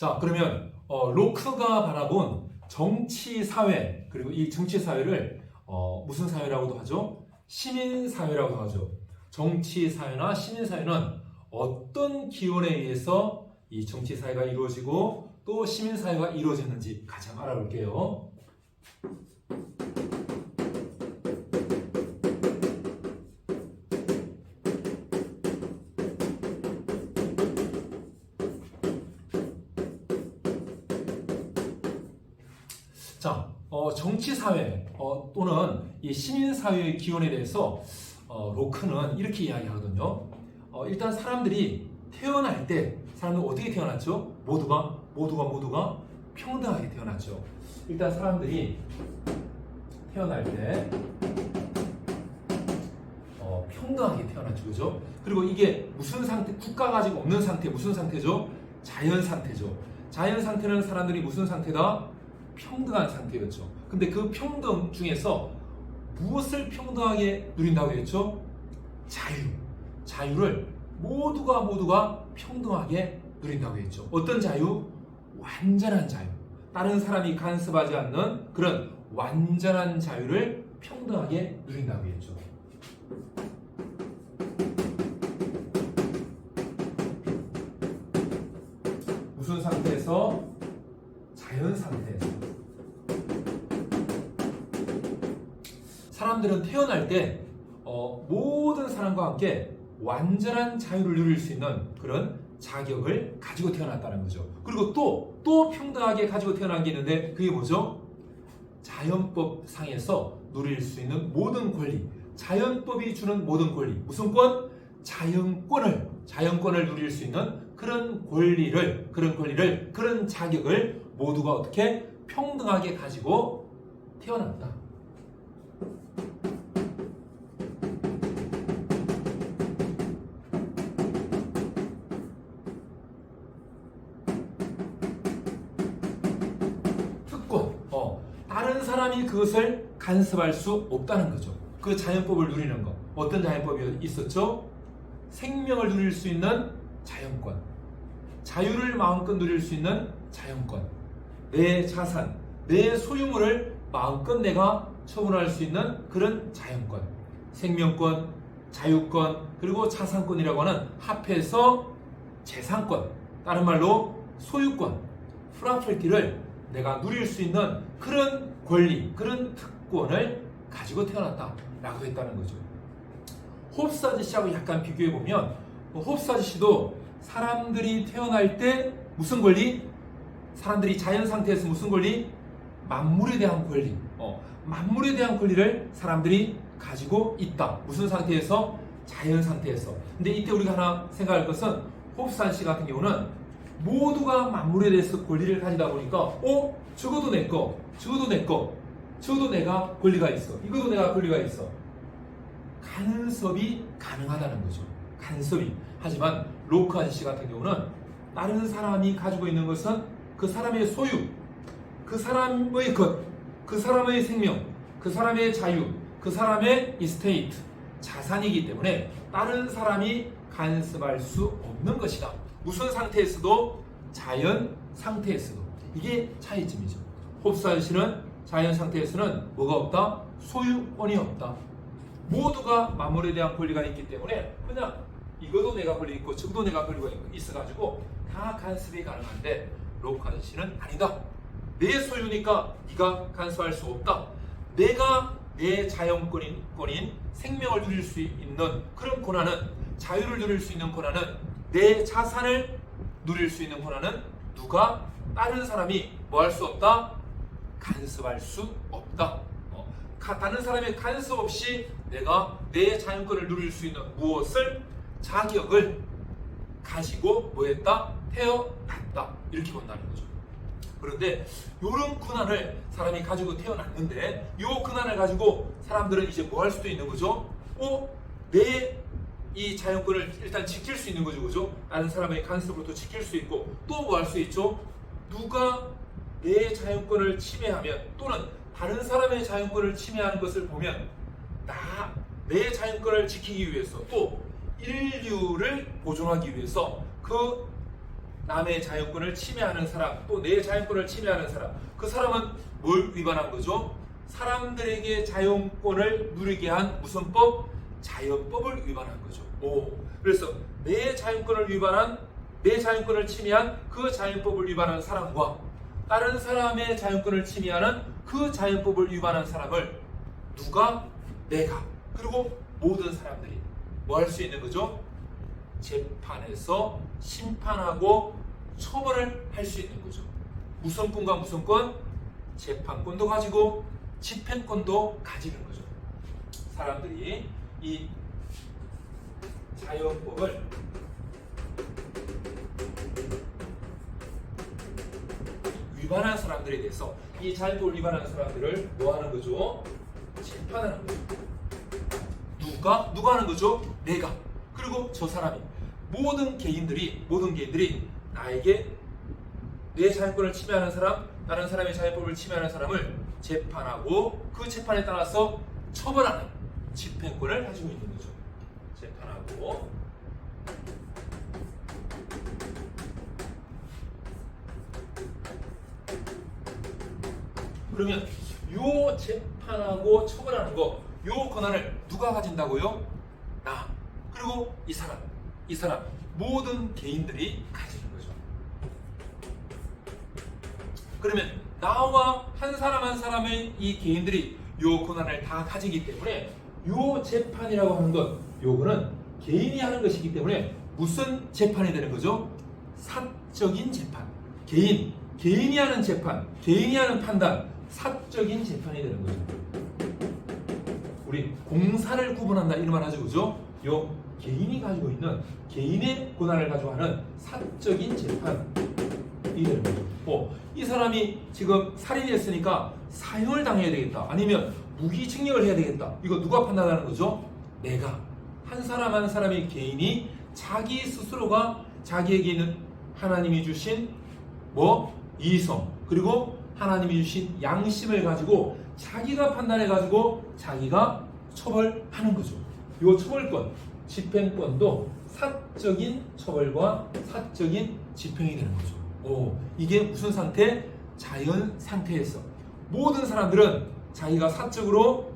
자, 그러면 로크가 바라본 정치 사회, 그리고 이 정치 사회를 무슨 사회라고도 하죠? 시민 사회라고도 하죠. 정치 사회나 시민 사회는 어떤 기원에 의해서 이 정치 사회가 이루어지고 또 시민 사회가 이루어졌는지 가장 알아볼게요. 자, 정치 사회 또는 이 시민 사회의 기원에 대해서 로크는 이렇게 이야기하거든요. 일단 사람들이 태어날 때 사람들 어떻게 태어났죠? 모두가 평등하게 태어났죠. 일단 사람들이 태어날 때 평등하게 태어났죠, 그죠? 그리고 이게 무슨 상태? 국가가 아직 없는 상태, 무슨 상태죠? 자연 상태죠. 자연 상태는 사람들이 무슨 상태다? 평등한 상태였죠. 근데 그 평등 중에서 무엇을 평등하게 누린다고 했죠? 자유를 모두가 평등하게 누린다고 했죠. 어떤 자유? 완전한 자유. 다른 사람이 간섭하지 않는 그런 완전한 자유를 평등하게 누린다고 했죠. 무슨 상태에서? 자연 상태에서. 사람들은 태어날 때 모든 사람과 함께 완전한 자유를 누릴 수 있는 그런 자격을 가지고 태어났다는 거죠. 그리고 또 평등하게 가지고 태어난 게 있는데 그게 뭐죠? 자연법 상에서 누릴 수 있는 모든 권리, 자연법이 주는 모든 권리, 무슨 권? 자연권을 누릴 수 있는 그런 권리를, 그런 자격을 모두가 어떻게 평등하게 가지고 태어난다. 특권, 다른 사람이 그것을 간섭할 수 없다는 거죠. 그 자연법을 누리는 것. 어떤 자연법이 있었죠? 생명을 누릴 수 있는 자연권, 자유를 마음껏 누릴 수 있는 자연권, 내 자산, 내 소유물을 마음껏 내가 처분할 수 있는 그런 자연권, 생명권, 자유권, 그리고 자산권이라고 하는 합해서 재산권, 다른 말로 소유권, 프로퍼티를 내가 누릴 수 있는 그런 권리, 그런 특권을 가지고 태어났다라고 했다는 거죠. 홉스 아저씨하고 약간 비교해 보면 홉스 아저씨도 사람들이 태어날 때 무슨 권리? 사람들이 자연 상태에서 무슨 권리? 만물에 대한 권리. 만물에 대한 권리를 사람들이 가지고 있다. 무슨 상태에서? 자연 상태에서. 근데 이때 우리가 하나 생각할 것은 홉스 아저씨 같은 경우는 모두가 만물에 대해서 권리를 가지다 보니까 저것도 내 거, 저것도 내 거, 저것도 내가 권리가 있어. 이것도 내가 권리가 있어. 간섭이 가능하다는 거죠. 간섭이. 하지만 로크 아저씨 같은 경우는 다른 사람이 가지고 있는 것은 그 사람의 소유, 그 사람의 것, 그 사람의 생명, 그 사람의 자유, 그 사람의 이스테이트, 자산이기 때문에 다른 사람이 간섭할 수 없는 것이다. 무슨 상태에서도? 자연 상태에서도. 이게 차이점이죠. 홉스 아저씨는 자연 상태에서는 뭐가 없다? 소유권이 없다. 모두가 만물에 대한 권리가 있기 때문에 그냥 이것도 내가 권리 있고 저것도 내가 권리가 있어가지고 다 간섭이 가능한데 로크 아저씨는 아니다. 내 소유니까 네가 간섭할 수 없다. 내가 내 자연권인 생명을 누릴 수 있는 그런 권한은, 자유를 누릴 수 있는 권한은, 내 자산을 누릴 수 있는 권한은 누가, 다른 사람이 뭐 할 수 없다? 간섭할 수 없다. 다른 사람의 간섭 없이 내가 내 자연권을 누릴 수 있는 무엇을, 자격을 가지고 뭐 했다? 태어났다. 이렇게 본다는 거죠. 그런데 이런 권한을 사람이 가지고 태어났는데 이 권한을 가지고 사람들은 이제 뭐 할 수도 있는 거죠? 내 이 자연권을 일단 지킬 수 있는 거죠. 그죠? 다른 사람의 간섭으로도 지킬 수 있고 또 뭐 할 수 있죠? 누가 내 자연권을 침해하면 또는 다른 사람의 자연권을 침해하는 것을 보면 내 자연권을 지키기 위해서 또 인류를 보존하기 위해서 그 남의 자유권을 침해하는 사람, 또 내 자유권을 침해하는 사람, 그 사람은 뭘 위반한 거죠? 사람들에게 자유권을 누리게 한 무슨 법? 자연법을 위반한 거죠. 그래서 내 자유권을 위반한, 내 자유권을 침해한 그 자연법을 위반한 사람과 다른 사람의 자유권을 침해하는 그 자연법을 위반한 사람을 누가? 내가. 그리고 모든 사람들이 뭐 할 수 있는 거죠? 재판에서 심판하고 처벌을 할 수 있는 거죠. 무슨 권과 무슨 권? 재판권도 가지고 집행권도 가지는 거죠. 사람들이 이 자연법을 위반한 사람들에 대해서 이 자연법을 위반하는 사람들을 뭐 하는 거죠? 재판하는 거죠. 누가 하는 거죠? 내가. 그리고 저 사람이. 모든 개인들이 나에게 내 자유권을 침해하는 사람, 다른 사람의 자유법을 침해하는 사람을 재판하고 그 재판에 따라서 처벌하는 집행권을 가지고 있는 거죠. 재판하고 그러면 요 재판하고 처벌하는 거, 요 권한을 누가 가진다고요? 나. 그리고 이 사람 모든 개인들이 가지는 거죠. 그러면 나와 한 사람 한 사람의 이 개인들이 요 권한을 다 가지기 때문에 요 재판이라고 하는 것, 요거는 개인이 하는 것이기 때문에 무슨 재판이 되는 거죠? 사적인 재판. 개인이 하는 재판, 개인이 하는 판단, 사적인 재판이 되는 거죠. 우리 공사를 구분한다 이런 말 하죠, 그죠? 요 개인이 가지고 있는 개인의 권한을 가지고 하는 사적인 재판이 되는 거죠. 이 사람이 지금 살인이 했으니까 사형을 당해야 되겠다. 아니면 무기징역을 해야 되겠다. 이거 누가 판단하는 거죠? 내가. 한 사람 한 사람의 개인이 자기 스스로가 자기에게 있는 하나님이 주신 이성, 그리고 하나님이 주신 양심을 가지고 자기가 판단해 가지고 자기가 처벌하는 거죠. 이 처벌권, 집행권도 사적인 처벌과 사적인 집행이 되는 거죠. 이게 무슨 상태? 자연 상태에서 모든 사람들은 자기가 사적으로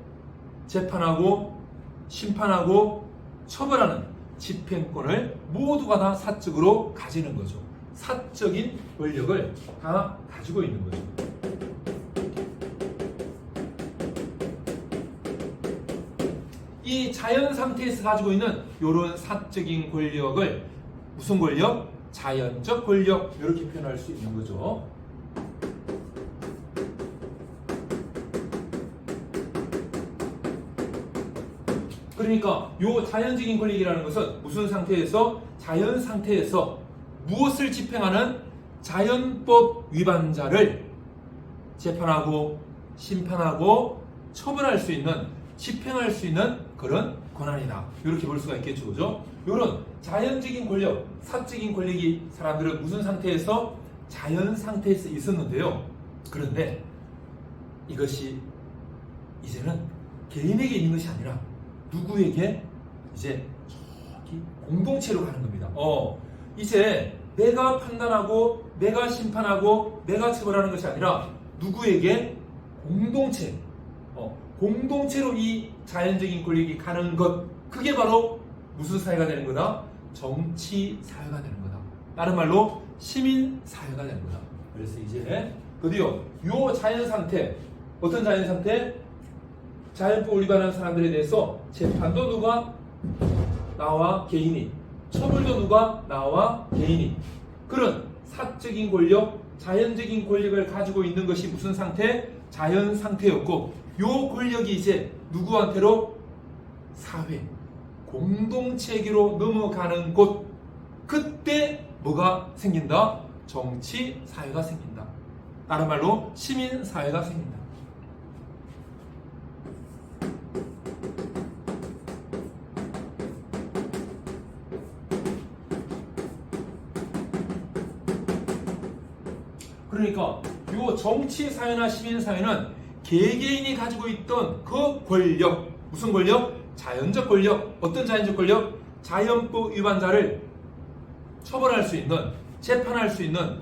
재판하고 심판하고 처벌하는 집행권을 모두가 다 사적으로 가지는 거죠. 사적인 권력을 다 가지고 있는 거죠. 이 자연 상태에서 가지고 있는 이런 사적인 권력을 무슨 권력? 자연적 권력, 이렇게 표현할 수 있는 거죠. 그러니까 이 자연적인 권력이라는 것은 무슨 상태에서? 자연 상태에서 무엇을 집행하는? 자연법 위반자를 재판하고 심판하고 처벌할 수 있는, 집행할 수 있는 그런 권한이다. 이렇게 볼 수가 있겠죠, 그죠? 이런 자연적인 권력, 사적인 권력이 사람들은 무슨 상태에서? 자연 상태에서 있었는데요. 그런데 이것이 이제는 개인에게 있는 것이 아니라 누구에게? 이제 저기 공동체로 가는 겁니다. 이제 내가 판단하고 내가 심판하고 내가 처벌하는 것이 아니라 누구에게? 공동체. 공동체로 이 자연적인 권력이 가는 것, 그게 바로 무슨 사회가 되는 거다? 정치 사회가 되는 거다. 다른 말로 시민 사회가 되는 거다. 그래서 이제 드디어 이 자연 상태, 어떤 자연 상태? 자연법을 위반하는 사람들에 대해서 재판도 누가? 나와 개인이. 처벌도 누가? 나와 개인이. 그런 사적인 권력, 자연적인 권력을 가지고 있는 것이 무슨 상태? 자연 상태였고, 요 권력이 이제 누구한테로? 사회, 공동체계로 넘어가는 곳. 그때 뭐가 생긴다? 정치 사회가 생긴다. 다른 말로 시민 사회가 생긴다. 그러니까 요 정치 사회나 시민 사회는 개개인이 가지고 있던 그 권력, 무슨 권력? 자연적 권력. 어떤 자연적 권력? 자연법 위반자를 처벌할 수 있는, 재판할 수 있는,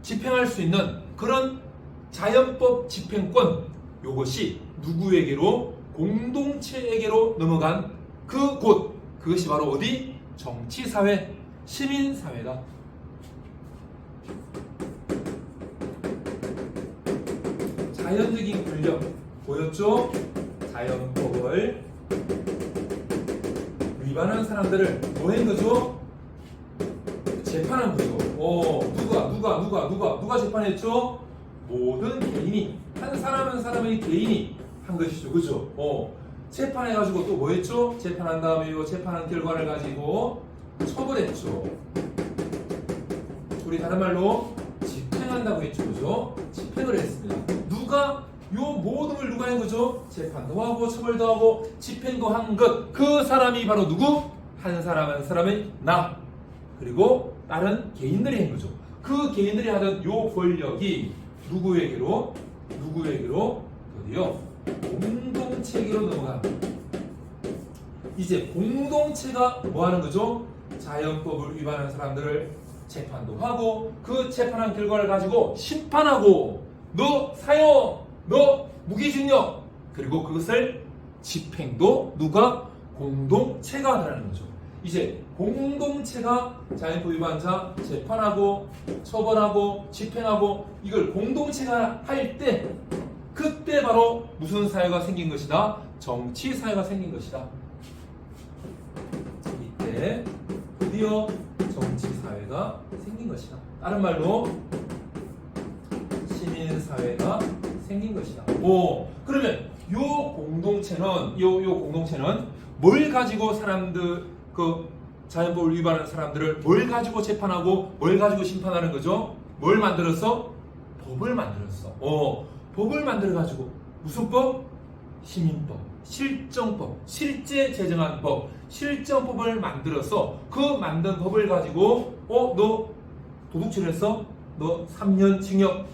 집행할 수 있는 그런 자연법 집행권, 요것이 누구에게로? 공동체에게로 넘어간 그 곳, 그것이 바로 어디? 정치사회, 시민사회다. 자연적인 권력 보였죠? 자연법을 위반한 사람들을 뭐 한 거죠? 재판한 거죠. 누가 재판했죠? 모든 개인이, 한 사람 한 사람의 개인이 한 것이죠. 그죠? 재판해가지고 또 뭐 했죠? 재판한 다음에 요 재판한 결과를 가지고 처벌했죠. 우리 다른 말로 집행한다고 했죠. 그죠? 집행을 했습니다. 누가? 요 모든 걸 누가 한 거죠? 재판도 하고 처벌도 하고 집행도 한 것. 그 사람이 바로 누구? 한 사람 한 사람의 나, 그리고 다른 개인들이 한 거죠. 그 개인들이 하던 요 권력이 누구에게로 드디어 공동체계로 넘어갑니다. 이제 공동체가 뭐 하는 거죠? 자연법을 위반한 사람들을 재판도 하고 그 재판한 결과를 가지고 심판하고 너 사형, 너 무기징역, 그리고 그것을 집행도 누가? 공동체가 하라는 거죠. 이제 공동체가 자연법 위반자 재판하고 처벌하고 집행하고 이걸 공동체가 할 때, 그때 바로 무슨 사회가 생긴 것이다? 정치 사회가 생긴 것이다. 이때 드디어 정치 사회가 생긴 것이다. 다른 말로 시민 사회가 생긴 것이다. 그러면 요 공동체는 뭘 가지고 사람들, 그 자연법을 위반하는 사람들을 뭘 가지고 재판하고 뭘 가지고 심판하는 거죠? 뭘 만들었어? 법을 만들었어. 법을 만들어가지고 무슨 법? 시민법, 실정법, 실제 제정한 법, 실정법을 만들어서 그 만든 법을 가지고 너 도둑질했어? 너 3년 징역.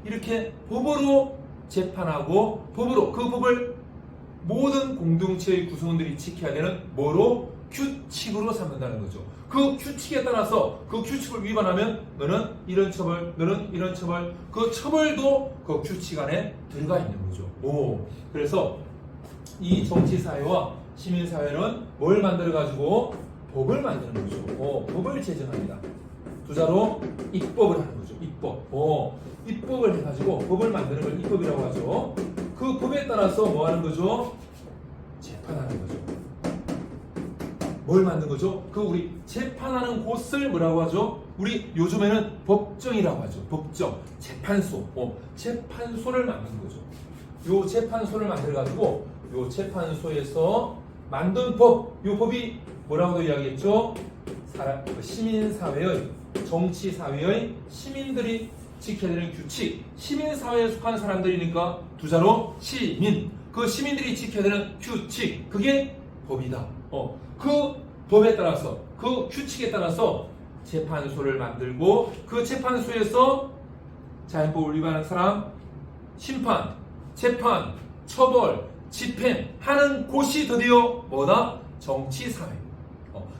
이렇게 법으로 재판하고 법으로 그 법을 모든 공동체의 구성원들이 지켜야 되는 뭐로? 규칙으로 삼는다는 거죠. 그 규칙에 따라서 그 규칙을 위반하면 너는 이런 처벌, 너는 이런 처벌, 그 처벌도 그 규칙 안에 들어가 있는 거죠. 그래서 이 정치사회와 시민사회는 뭘 만들어가지고? 법을 만드는 거죠. 법을 제정합니다. 두자로 입법을 하는 거죠. 입법. 입법을 해가지고 법을 만드는 걸 입법이라고 하죠. 그 법에 따라서 뭐 하는 거죠? 재판하는 거죠. 뭘 만든 거죠? 그 우리 재판하는 곳을 뭐라고 하죠? 우리 요즘에는 법정이라고 하죠. 법정, 재판소, 재판소를 만든 거죠. 요 재판소를 만들어가지고 요 재판소에서 만든 법, 요 법이 뭐라고도 이야기했죠? 시민사회의, 정치사회의 시민들이 지켜야 되는 규칙, 시민사회에 속한 사람들이니까 두자로 시민, 그 시민들이 지켜야 되는 규칙, 그게 법이다. 그 법에 따라서, 그 규칙에 따라서 재판소를 만들고 그 재판소에서 자연법을 위반한 사람 심판, 재판, 처벌, 집행하는 곳이 드디어 뭐다? 정치사회.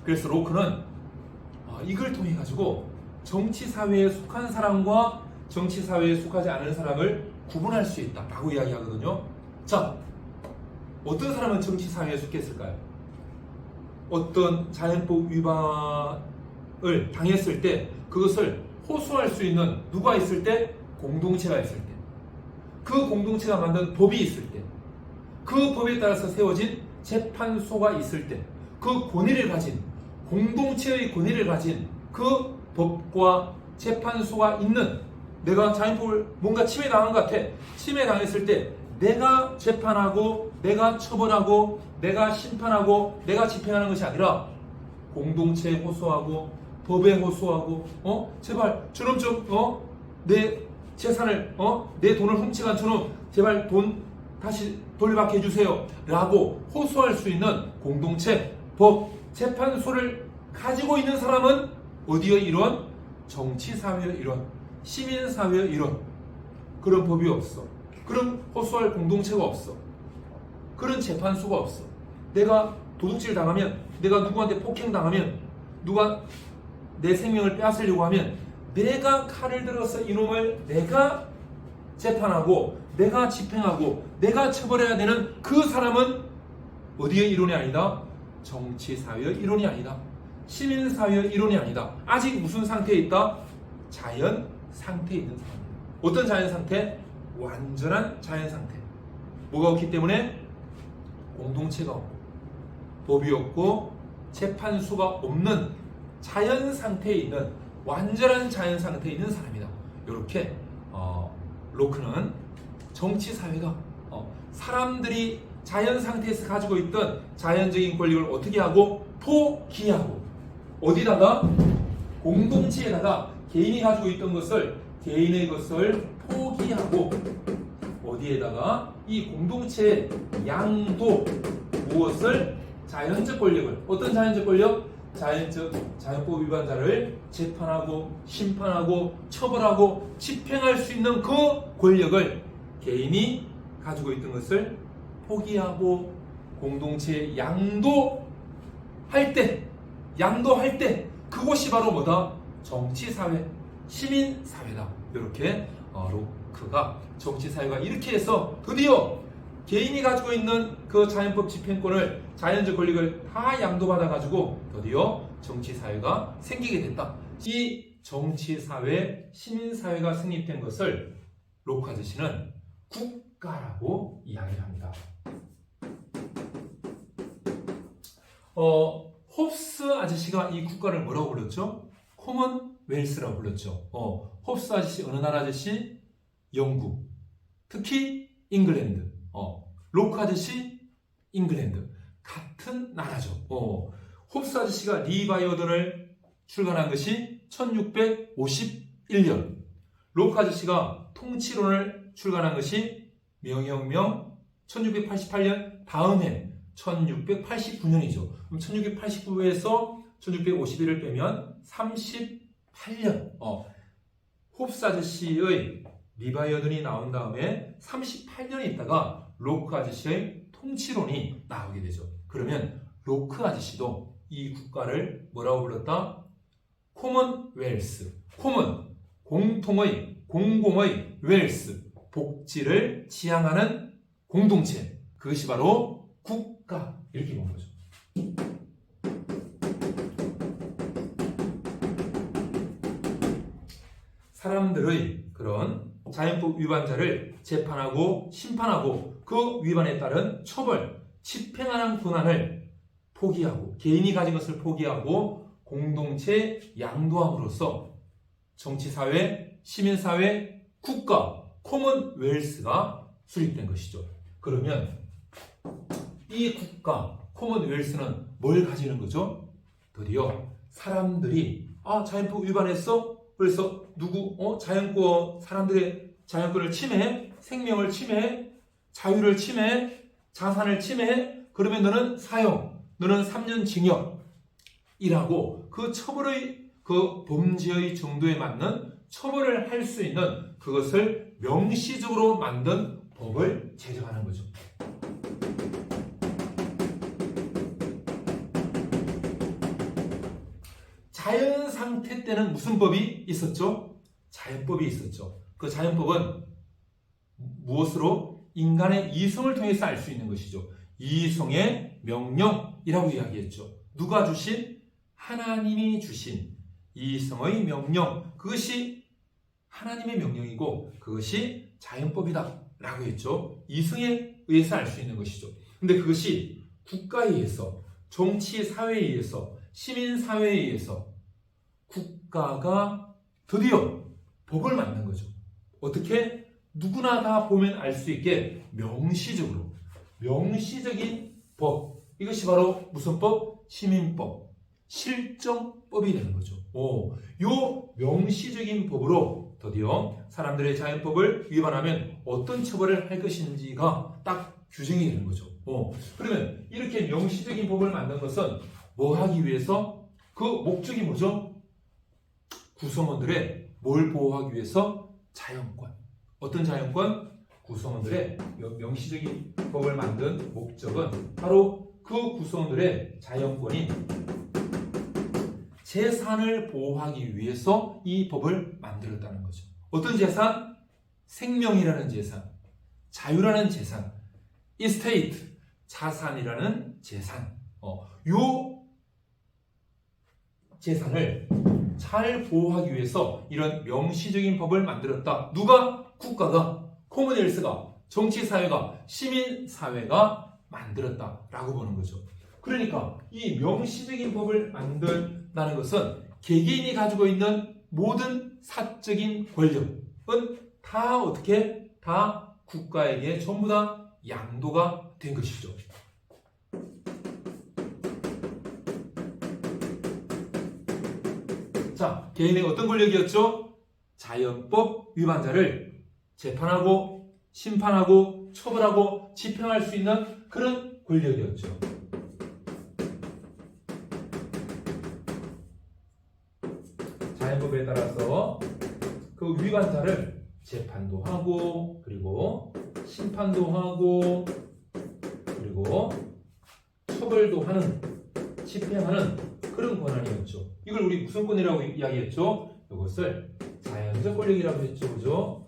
그래서 로크는 이걸 통해 가지고 정치사회에 속한 사람과 정치사회에 속하지 않은 사람을 구분할 수 있다 라고 이야기하거든요. 자, 어떤 사람은 정치사회에 속했을까요? 어떤 자연법 위반을 당했을 때 그것을 호소할 수 있는 누가 있을 때? 공동체가 있을 때, 그 공동체가 만든 법이 있을 때, 그 법에 따라서 세워진 재판소가 있을 때, 그 권위를 가진, 공동체의 권위를 가진 그 법과 재판소가 있는, 내가 자연법을 뭔가 침해당한 것 같아. 침해당했을 때 내가 재판하고 내가 처벌하고 내가 심판하고 내가 집행하는 것이 아니라 공동체에 호소하고 법에 호소하고 제발 저놈 좀 내 재산을 내 돈을 훔쳐간 저놈 제발 돈 다시 돌려받게 해주세요 라고 호소할 수 있는 공동체, 법, 재판소를 가지고 있는 사람은 어디의 일원? 정치사회의 일원, 시민사회의 일원. 그런 법이 없어. 그런 호소할 공동체가 없어. 그런 재판소가 없어. 내가 도둑질 당하면, 내가 누구한테 폭행 당하면, 누가 내 생명을 빼앗으려고 하면 내가 칼을 들어서 이놈을 내가 재판하고 내가 집행하고 내가 처벌해야 되는 그 사람은 어디의 이론이 아니다? 정치사회의 이론이 아니다. 시민사회의 이론이 아니다. 아직 무슨 상태에 있다? 자연 상태에 있는 사람. 어떤 자연 상태? 완전한 자연 상태. 뭐가 없기 때문에? 공동체가 없고 법이 없고 재판수가 없는 자연 상태에 있는 완전한 자연 상태에 있는 사람이다. 이렇게 로크는 정치사회가 사람들이 자연 상태에서 가지고 있던 자연적인 권력을 어떻게 하고 포기하고 어디다가 공동체에다가 개인이 가지고 있던 것을 개인의 것을 포기하고 어디에다가 이 공동체의 양도 무엇을 자연적 권력을 어떤 자연적 권력? 자연법 위반자를 재판하고 심판하고 처벌하고 집행할 수 있는 그 권력을 개인이 가지고 있던 것을 포기하고 공동체에 양도할 때 그곳이 바로 뭐다? 정치사회, 시민사회다. 이렇게 로크가 정치사회가 이렇게 해서 드디어 개인이 가지고 있는 그 자연법 집행권을 자연적 권력을 다 양도받아 가지고 드디어 정치사회가 생기게 됐다. 이 정치사회, 시민사회가 성립된 것을 로크 아저씨는 국가라고 이야기를 합니다. 홉스 아저씨가 이 국가를 뭐라고 불렀죠? 코먼웰스라고 불렀죠. 홉스 아저씨 어느 나라 아저씨? 영국. 특히 잉글랜드. 로크 아저씨 잉글랜드. 같은 나라죠. 홉스 아저씨가 리바이어던을 출간한 것이 1651년. 로크 아저씨가 통치론을 출간한 것이 명혁명 1688년 다음 해 1689년이죠. 그럼 1689에서 1651을 빼면 38년. 홉스 아저씨의 리바이어던이 나온 다음에 38년이 있다가 로크 아저씨의 통치론이 나오게 되죠. 그러면 로크 아저씨도 이 국가를 뭐라고 불렀다? 코먼웰스. 코먼, 공공의 웰스, 복지를 지향하는 공동체. 그것이 바로 국가. 이렇게 본 거죠. 사람들의 그런 자연법 위반자를 재판하고 심판하고 그 위반에 따른 처벌, 집행하는 권한을 포기하고 개인이 가진 것을 포기하고 공동체 양도함으로써 정치사회, 시민사회, 국가, 코먼웰스가 수립된 것이죠. 그러면 이 국가, 코먼웰스는 뭘 가지는 거죠? 드디어 사람들이 자연법 위반했어? 그래서 사람들의 자연권을 침해해? 생명을 침해해? 자유를 침해해? 자산을 침해해? 그러면 너는 사형, 너는 3년 징역이라고 그 처벌의 그 범죄의 정도에 맞는 처벌을 할 수 있는 그것을 명시적으로 만든 법을 제정하는 거죠. 자연 상태 때는 무슨 법이 있었죠? 자연법이 있었죠. 그 자연법은 무엇으로? 인간의 이성을 통해서 알 수 있는 것이죠. 이성의 명령이라고 이야기했죠. 누가 주신? 하나님이 주신 이성의 명령. 그것이 하나님의 명령이고 그것이 자연법이다 라고 했죠. 이성에 의해서 알 수 있는 것이죠. 근데 그것이 국가에 의해서, 정치사회에 의해서, 시민사회에 의해서 국가가 드디어 법을 만든 거죠. 어떻게? 누구나 다 보면 알 수 있게 명시적으로, 명시적인 법. 이것이 바로 무슨 법? 시민법, 실정법이 되는 거죠. 요 명시적인 법으로 드디어 사람들의 자연법을 위반하면 어떤 처벌을 할 것인지가 딱 규정이 되는 거죠. 그러면 이렇게 명시적인 법을 만든 것은 뭐 하기 위해서? 그 목적이 뭐죠? 구성원들의 뭘 보호하기 위해서? 자연권. 어떤 자연권? 구성원들의 명시적인 법을 만든 목적은 바로 그 구성원들의 자연권인 재산을 보호하기 위해서 이 법을 만들었다는 거죠. 어떤 재산? 생명이라는 재산, 자유라는 재산, 이스테이트, 자산이라는 재산. 요 재산을 잘 보호하기 위해서 이런 명시적인 법을 만들었다. 누가? 국가가, 코먼웰스가, 정치사회가, 시민사회가 만들었다라고 보는 거죠. 그러니까 이 명시적인 법을 만든다는 것은 개개인이 가지고 있는 모든 사적인 권력은 다 어떻게? 다 국가에게 전부 다 양도가 된 것이죠. 자, 개인의 어떤 권력이었죠? 자연법 위반자를 재판하고 심판하고 처벌하고 집행할 수 있는 그런 권력이었죠. 자연법에 따라서 그 위반자를 재판도 하고 그리고 심판도 하고 그리고 처벌도 하는, 집행하는 그런 권한이었죠. 이걸 우리 무슨 권이라고 이야기했죠? 이것을 자연적 권력이라고 했죠. 그죠?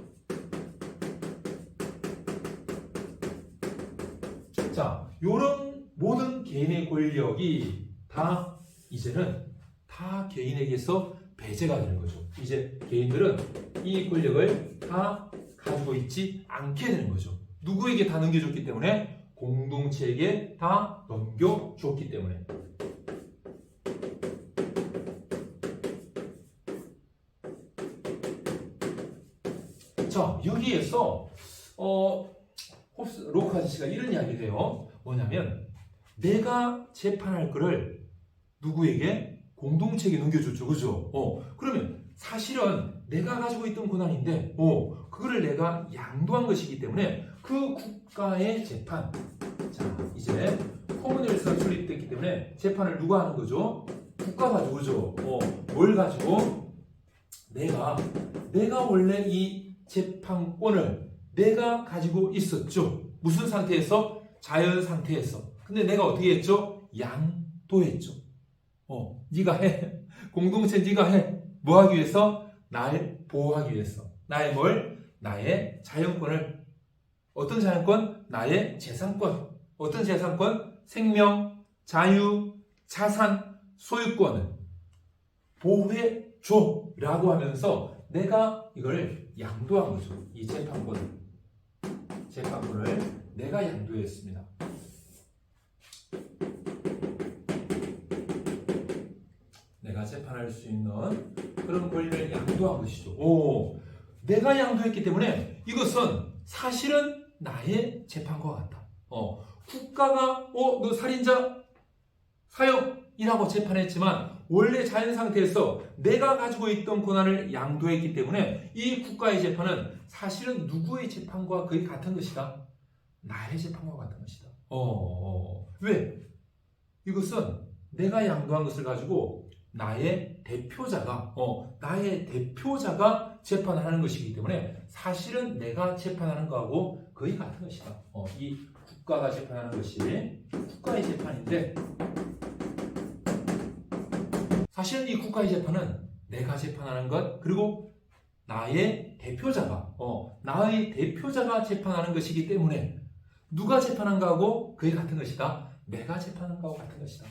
자, 요런 모든 개인의 권력이 다 이제는 다 개인에게서 배제가 되는 거죠. 이제 개인들은 이 권력을 다 가지고 있지 않게 되는 거죠. 누구에게 다 넘겨줬기 때문에? 공동체에게 다 넘겨줬기 때문에. 자, 여기에서 로크 아저씨가 이런 이야기를 해요. 뭐냐면 내가 재판할 거를 누구에게? 공동체에게 넘겨줬죠. 그죠? 그러면 사실은 내가 가지고 있던 권한인데 그거를 내가 양도한 것이기 때문에 그 국가의 재판, 자 이제 코먼웰스가 설립됐기 때문에 재판을 누가 하는 거죠? 국가가 가지고. 그죠? 뭘 가지고? 내가 원래 이 재판권을 내가 가지고 있었죠. 무슨 상태에서? 자연 상태에서. 근데 내가 어떻게 했죠? 양도했죠. 네가 해. 공동체 네가 해. 뭐 하기 위해서? 날 보호하기 위해서. 나의 뭘? 나의 자연권을. 어떤 자연권? 나의 재산권. 어떤 재산권? 생명, 자유, 자산, 소유권을 보호해줘 라고 하면서 내가 이걸 양도한 거죠. 이 재판권을 내가 양도했습니다. 내가 재판할 수 있는 그런 권리를 양도한 것이죠. 내가 양도했기 때문에 이것은 사실은 나의 재판과 같다. 국가가 너 살인자 사형이라고 재판했지만 원래 자연 상태에서 내가 가지고 있던 권한을 양도했기 때문에 이 국가의 재판은 사실은 누구의 재판과 거의 같은 것이다? 나의 재판과 같은 것이다. 왜? 이것은 내가 양도한 것을 가지고 나의 대표자가 재판을 하는 것이기 때문에 사실은 내가 재판하는 거하고 거의 같은 것이다. 이 국가가 재판하는 것이 국가의 재판인데 사실은 이 국가의 재판은 내가 재판하는 것 그리고 나의 대표자가 재판하는 것이기 때문에 누가 재판한 거하고 거의 같은 것이다. 내가 재판한 거하고 같은 것이다.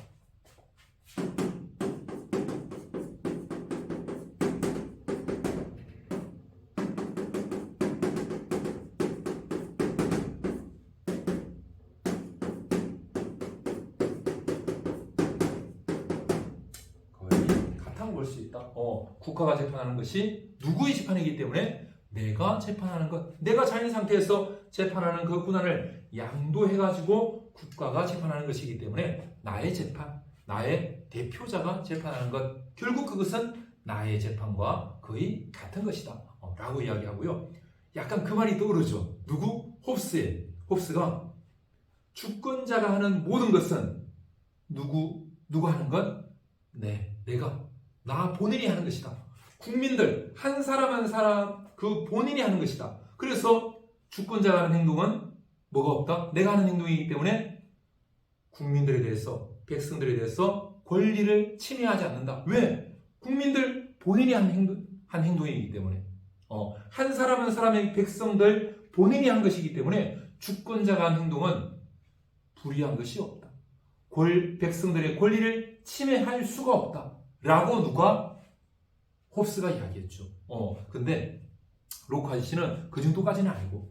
볼 수 있다. 국가가 재판하는 것이 누구의 재판이기 때문에 내가 재판하는 것, 내가 자연 상태에서 재판하는 그 권한을 양도해가지고 국가가 재판하는 것이기 때문에 나의 재판, 나의 대표자가 재판하는 것, 결국 그것은 나의 재판과 거의 같은 것이다. 라고 이야기하고요. 약간 그 말이 떠오르죠. 누구? 홉스가 주권자가 하는 모든 것은 누가 하는 것? 나 본인이 하는 것이다. 국민들 한 사람 한 사람 그 본인이 하는 것이다. 그래서 주권자가 하는 행동은 뭐가 없다? 내가 하는 행동이기 때문에 국민들에 대해서 백성들에 대해서 권리를 침해하지 않는다. 왜? 국민들 본인이 한 행동이기 때문에. 한 사람 한 사람의 백성들 본인이 한 것이기 때문에 주권자가 한 행동은 불의한 것이 없다. 백성들의 권리를 침해할 수가 없다. 라고 누가? 홉스가 이야기했죠. 근데 로크 아저씨는 그 정도까지는 아니고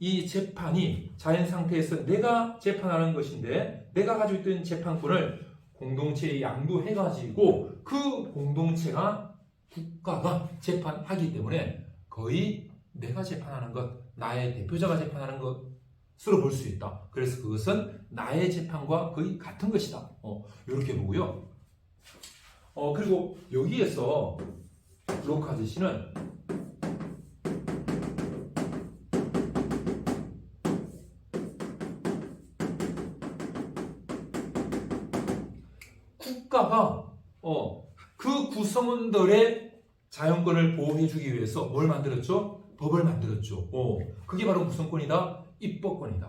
이 재판이 자연 상태에서 내가 재판하는 것인데 내가 가지고 있던 재판권을 공동체에 양도해가지고 그 공동체가 국가가 재판하기 때문에 거의 내가 재판하는 것, 나의 대표자가 재판하는 것으로 볼 수 있다. 그래서 그것은 나의 재판과 거의 같은 것이다. 이렇게 보고요. 그리고 여기에서 로크 아저씨는 국가가 그 구성원들의 자연권을 보호해주기 위해서 뭘 만들었죠? 법을 만들었죠. 그게 바로 무슨 권이다? 입법권이다.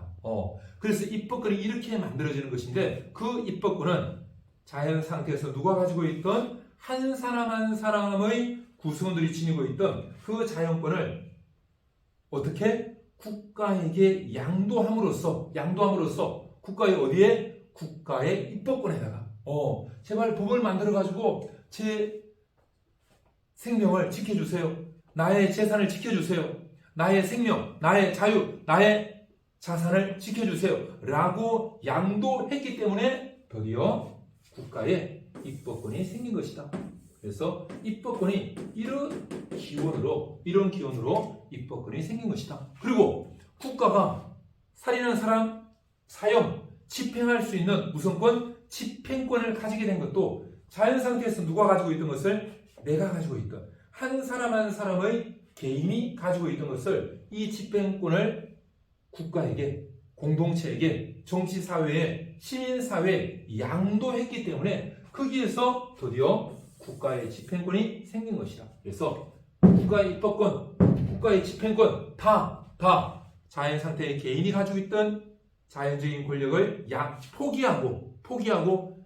그래서 입법권이 이렇게 만들어지는 것인데 그 입법권은 자연 상태에서 누가 가지고 있던 한 사람 한 사람의 구성원들이 지니고 있던 그 자연권을 어떻게? 국가에게 양도함으로써 국가의 어디에? 국가의 입법권에다가 제발 법을 만들어가지고 제 생명을 지켜주세요. 나의 재산을 지켜주세요. 나의 생명, 나의 자유, 나의 자산을 지켜주세요. 라고 양도했기 때문에 드디어 국가의 입법권이 생긴 것이다. 그래서 입법권이 이런 기원으로 입법권이 생긴 것이다. 그리고 국가가 살인한 사람 사형, 집행할 수 있는 우선권, 집행권을 가지게 된 것도 자연 상태에서 누가 가지고 있던 것을 내가 가지고 있던 한 사람 한 사람의 개인이 가지고 있던 것을 이 집행권을 국가에게, 공동체에게, 정치사회에, 시민사회에 양도했기 때문에 거기에서 드디어 국가의 집행권이 생긴 것이다. 그래서 국가의 입법권, 국가의 집행권 다 자연 상태의 개인이 가지고 있던 자연적인 권력을 포기하고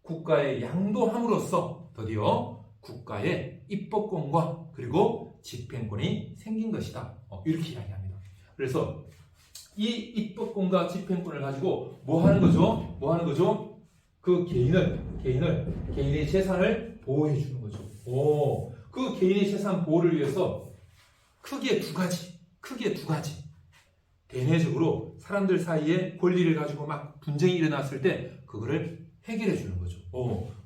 국가에 양도함으로써 드디어 국가의 입법권과 그리고 집행권이 생긴 것이다. 이렇게 이야기합니다. 그래서 이 입법권과 집행권을 가지고 뭐 하는 거죠? 그 개인의 재산을 보호해 주는 거죠. 그 개인의 재산 보호를 위해서 크게 두 가지. 대내적으로 사람들 사이에 권리를 가지고 막 분쟁이 일어났을 때 그거를 해결해 주는 거죠.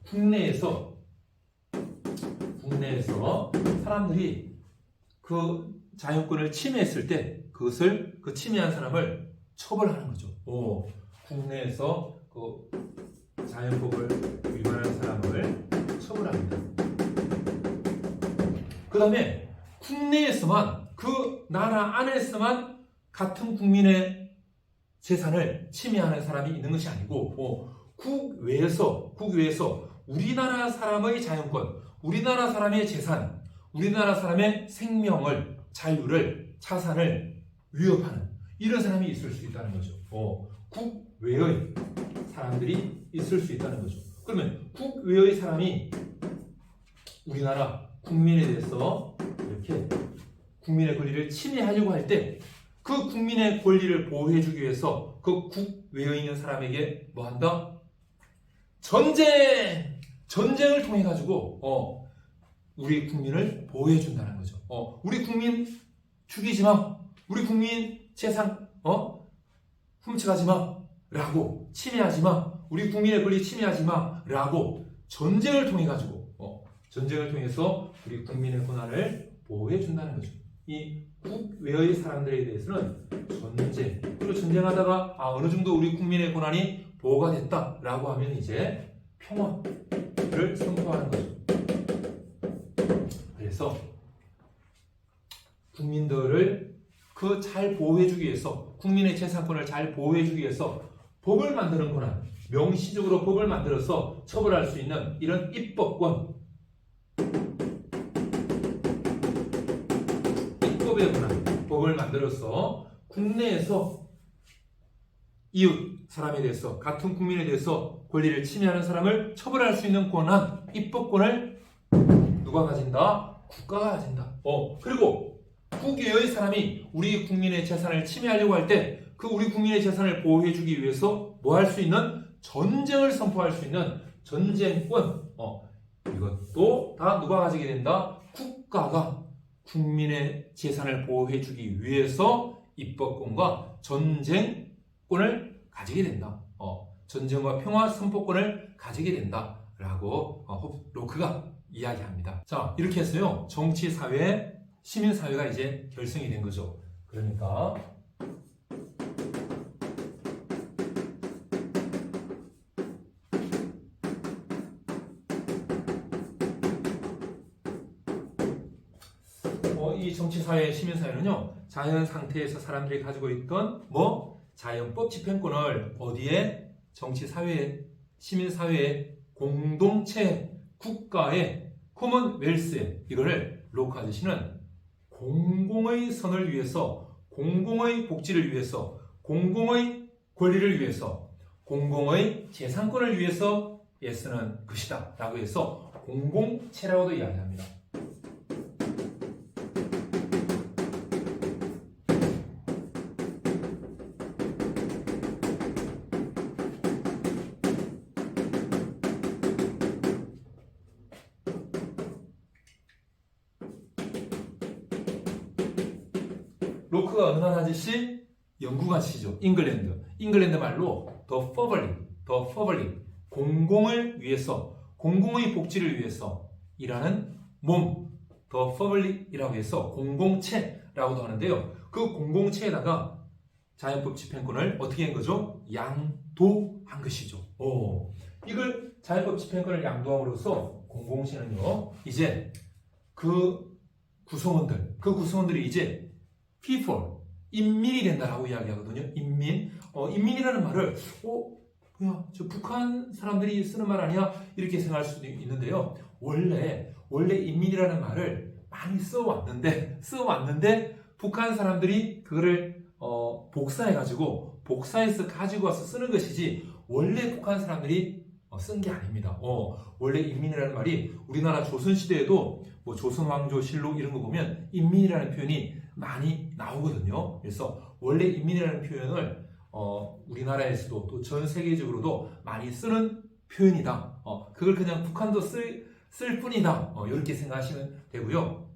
국내에서 사람들이 그 자연권을 침해했을 때 그것을 그 침해한 사람을 처벌하는 거죠. 국내에서 그 자연법을 위반한 사람을 처벌합니다. 그 다음에 국내에서만 그 나라 안에서만 같은 국민의 재산을 침해하는 사람이 있는 것이 아니고 국외에서 우리나라 사람의 자연권, 우리나라 사람의 재산, 우리나라 사람의 생명을, 자유를, 자산을 위협하는 이런 사람이 있을 수 있다는 거죠. 국외의 사람들이 있을 수 있다는 거죠. 그러면 국외의 사람이 우리나라 국민에 대해서 이렇게 국민의 권리를 침해하려고 할 때 그 국민의 권리를 보호해주기 위해서 그 국외에 있는 사람에게 뭐 한다? 전쟁을 통해 가지고 우리 국민을 보호해 준다는 거죠. 우리 국민 죽이지 마. 우리 국민 재산 훔쳐가지 마. 라고 침해하지 마. 우리 국민의 권리 침해하지 마. 라고 전쟁을 통해 가지고 전쟁을 통해서 우리 국민의 권한을 보호해 준다는 거죠. 이 국외의 사람들에 대해서는 그리고 전쟁하다가 어느 정도 우리 국민의 권한이 보호가 됐다라고 하면 이제 평화를 선포하는 거죠. 그래서 국민들을 잘 보호해주기 위해서, 국민의 재산권을 잘 보호해주기 위해서 법을 만드는 권한, 명시적으로 법을 만들어서 처벌할 수 있는 이런 입법권, 입법의 권한, 법을 만들어서 국내에서 이웃 사람에 대해서, 같은 국민에 대해서 권리를 침해하는 사람을 처벌할 수 있는 권한, 입법권을 누가 가진다? 국가가 가진다. 그리고 국외의 사람이 우리 국민의 재산을 침해하려고 할 때 그 우리 국민의 재산을 보호해주기 위해서 뭐 할 수 있는? 전쟁을 선포할 수 있는 전쟁권. 이것도 다 누가 가지게 된다? 국가가 국민의 재산을 보호해주기 위해서 입법권과 전쟁권을 가지게 된다. 전쟁과 평화 선포권을 가지게 된다라고 로크가 이야기합니다. 자, 이렇게 해서요, 정치, 사회, 시민 사회가 이제 결성이 된 거죠. 그러니까 이 정치, 사회, 시민 사회는요, 자연 상태에서 사람들이 가지고 있던 자연법 집행권을 어디에? 정치, 사회, 시민 사회의 공동체, 국가의 커먼웰스에, 이거를 로크 아저씨는 공공의 선을 위해서, 공공의 복지를 위해서, 공공의 권리를 위해서, 공공의 재산권을 위해서 애쓰는 것이다 라고 해서 공공체라고도 이야기합니다. 로크가 어느 나라 아저씨? 영국 아저씨죠. 잉글랜드 말로 the public, 공공을 위해서, 공공의 복지를 위해서 일하는 몸, the public이라고 해서 공공체라고도 하는데요. 그 공공체에다가 자연법 집행권을 어떻게 한 거죠? 양도한 것이죠. 이걸 자연법 집행권을 양도함으로써 공공체는요, 이제 그 구성원들이 이제 people, 인민이 된다라고 이야기하거든요. 인민이라는 말을 뭐야, 저 북한 사람들이 쓰는 말 아니야? 이렇게 생각할 수도 있는데요. 원래 인민이라는 말을 많이 써왔는데 북한 사람들이 그거를 복사해서 가지고 와서 쓰는 것이지 원래 북한 사람들이 쓴 게 아닙니다. 원래 인민이라는 말이 우리나라 조선시대에도 조선왕조실록 이런 거 보면 인민이라는 표현이 많이 나오거든요. 그래서 원래 인민이라는 표현을 우리나라에서도 또 전 세계적으로도 많이 쓰는 표현이다. 그걸 그냥 북한도 쓸 뿐이다. 이렇게 생각하시면 되고요.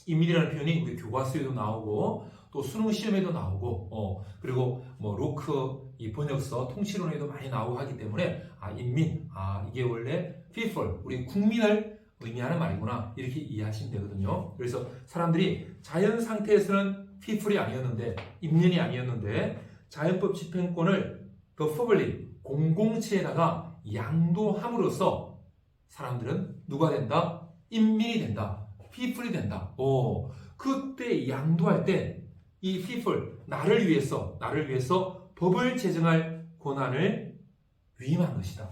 인민이라는 표현이 우리 교과서에도 나오고 또 수능 시험에도 나오고 그리고 로크 이 번역서 통치론에도 많이 나오고 하기 때문에 인민, 이게 원래 people, 우리 국민을 의미하는 말이구나 이렇게 이해하시면 되거든요. 그래서 사람들이 자연 상태에서는 people이 아니었는데, 인민이 아니었는데 자연법 집행권을 the public, 공공체에다가 양도함으로써 사람들은 누가 된다? 인민이 된다. people이 된다. 그때 양도할 때 이 people, 나를 위해서 법을 제정할 권한을 위임한 것이다.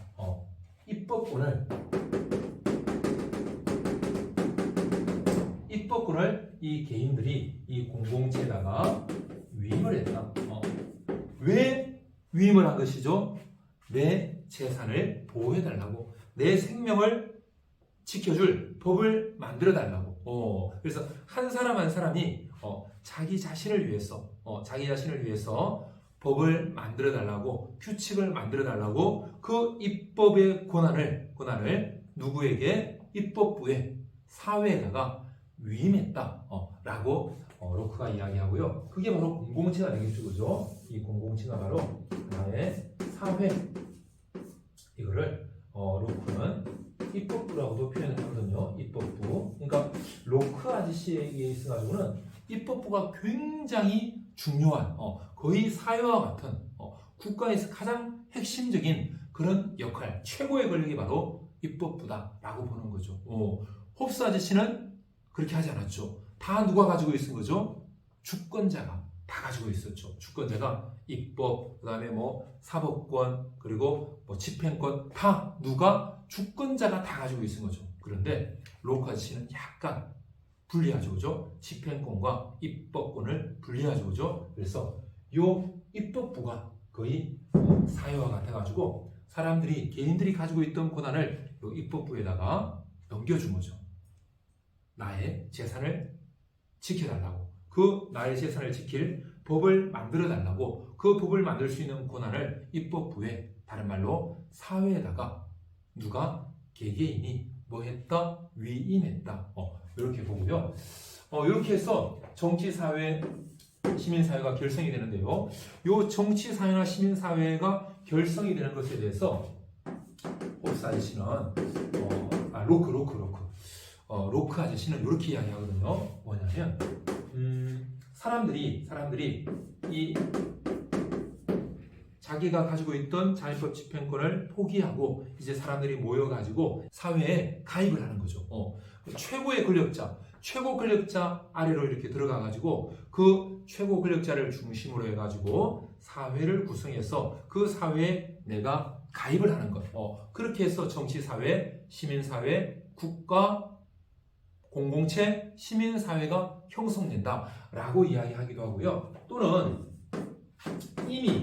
입법권을 이 개인들이 이 공공체에다가 위임을 했다. 왜 위임을 한 것이죠? 내 재산을 보호해달라고, 내 생명을 지켜줄 법을 만들어달라고. 그래서 한 사람 한 사람이 자기 자신을 위해서 법을 만들어달라고, 규칙을 만들어달라고 그 입법의 권한을 누구에게? 입법부에, 사회에다가 위임했다 라고 로크가 이야기하고요. 그게 바로 공공체가 되겠죠. 그죠? 이 공공체가 바로 하나의 사회, 이거를 로크는 입법부라고도 표현을 하거든요. 입법부. 그러니까 로크 아저씨에게 있어가지고는 입법부가 굉장히 중요한, 거의 사회와 같은, 국가에서 가장 핵심적인 그런 역할, 최고의 권력이 바로 입법부다라고 보는 거죠. 홉스 아저씨는 그렇게 하지 않았죠. 다 누가 가지고 있은 거죠? 주권자가 다 가지고 있었죠. 주권자가 입법, 그 다음에 사법권, 그리고 집행권, 다 누가? 주권자가 다 가지고 있은 거죠. 그런데 로크 아저씨는 약간 분리하죠. 그죠? 집행권과 입법권을 분리하죠. 그죠? 그래서 요 입법부가 거의 사회와 같아가지고 사람들이 개인들이 가지고 있던 권한을 이 입법부에다가 넘겨준 거죠. 나의 재산을 지켜달라고. 그 나의 재산을 지킬 법을 만들어 달라고. 그 법을 만들 수 있는 권한을 입법부에, 다른 말로 사회에다가 누가 개개인이 뭐 했다? 위임했다. 이렇게 보고요. 이렇게 해서 정치사회, 시민사회가 결성이 되는데요. 이 정치사회나 시민사회가 결성이 되는 것에 대해서 홉스 아저씨는 로크 아저씨는 이렇게 이야기하거든요. 뭐냐면 사람들이 이 자기가 가지고 있던 자율법 집행권을 포기하고 이제 사람들이 모여가지고 사회에 가입을 하는 거죠. 최고의 권력자, 최고 권력자 아래로 이렇게 들어가가지고 그 최고 권력자를 중심으로 해가지고 사회를 구성해서 그 사회에 내가 가입을 하는 것. 그렇게 해서 정치사회, 시민사회, 국가, 공공체, 시민사회가 형성된다라고 이야기하기도 하고요. 또는 이미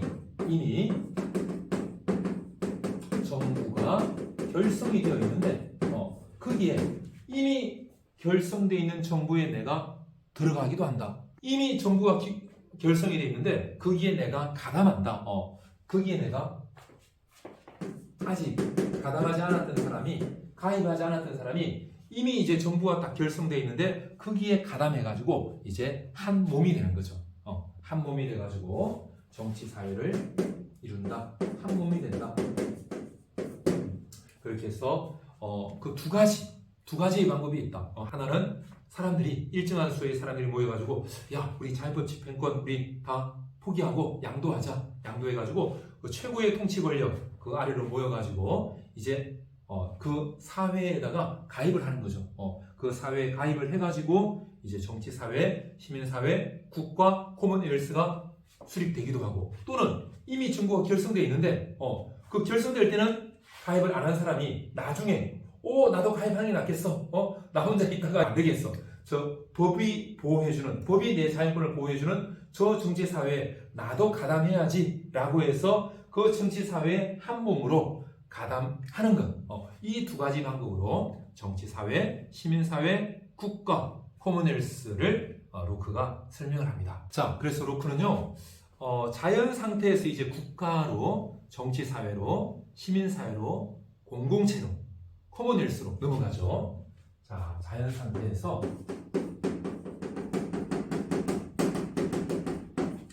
정부가 결성이 되어 있는데 거기에 이미 결성되어 있는 정부에 내가 들어가기도 한다. 이미 정부가 결성이 되어 있는데 거기에 내가 가담한다. 거기에 내가 아직 가담하지 않았던 사람이, 가입하지 않았던 사람이 이미 이제 정부가 딱 결성되어 있는데 거기에 가담해가지고 이제 한 몸이 되는 거죠. 한 몸이 돼가지고 정치 사회를 이룬다. 한 몸이 된다. 그렇게 해서 그 두 가지의 방법이 있다. 하나는 사람들이, 일정한 수의 사람들이 모여가지고 야, 우리 자율법 집행권 우리 다 포기하고 양도해가지고 그 최고의 통치 권력 그 아래로 모여가지고 이제 그 사회에다가 가입을 하는 거죠. 그 사회에 가입을 해가지고 이제 정치사회, 시민사회, 국가, 코먼웰스가 수립되기도 하고, 또는 이미 정부가 결성되어 있는데 그 결성될 때는 가입을 안 한 사람이 나중에 나도 가입하는 게 낫겠어. 나 혼자 있다가 안 되겠어. 저 법이 보호해주는, 법이 내 자율권을 보호해주는 저 정치사회에 나도 가담해야지 라고 해서 그 정치사회에 한 몸으로 가담하는 것. 이 두 가지 방법으로 정치사회, 시민사회, 국가, 코먼웰스를 로크가 설명을 합니다. 자, 그래서 로크는요, 자연 상태에서 이제 국가로, 정치사회로, 시민사회로, 공공체로, 코먼웰스로 넘어가죠. 자, 자연 상태에서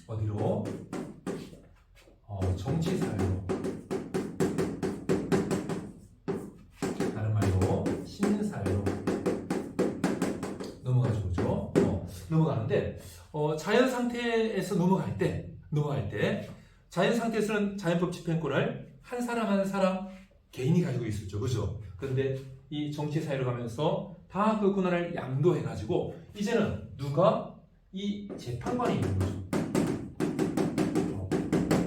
어디로? 정치사회로, 다른 말로 시민사회로 넘어가죠, 그죠? 넘어가는데 자연 상태에서 넘어갈 때 자연 상태에서는 자연법 집행권을 한 사람 한 사람 개인이 가지고 있었죠, 그죠? 그런데 이 정치사회로 가면서 다 그 권한을 양도해가지고 이제는 누가? 이 재판관이 있는 거죠.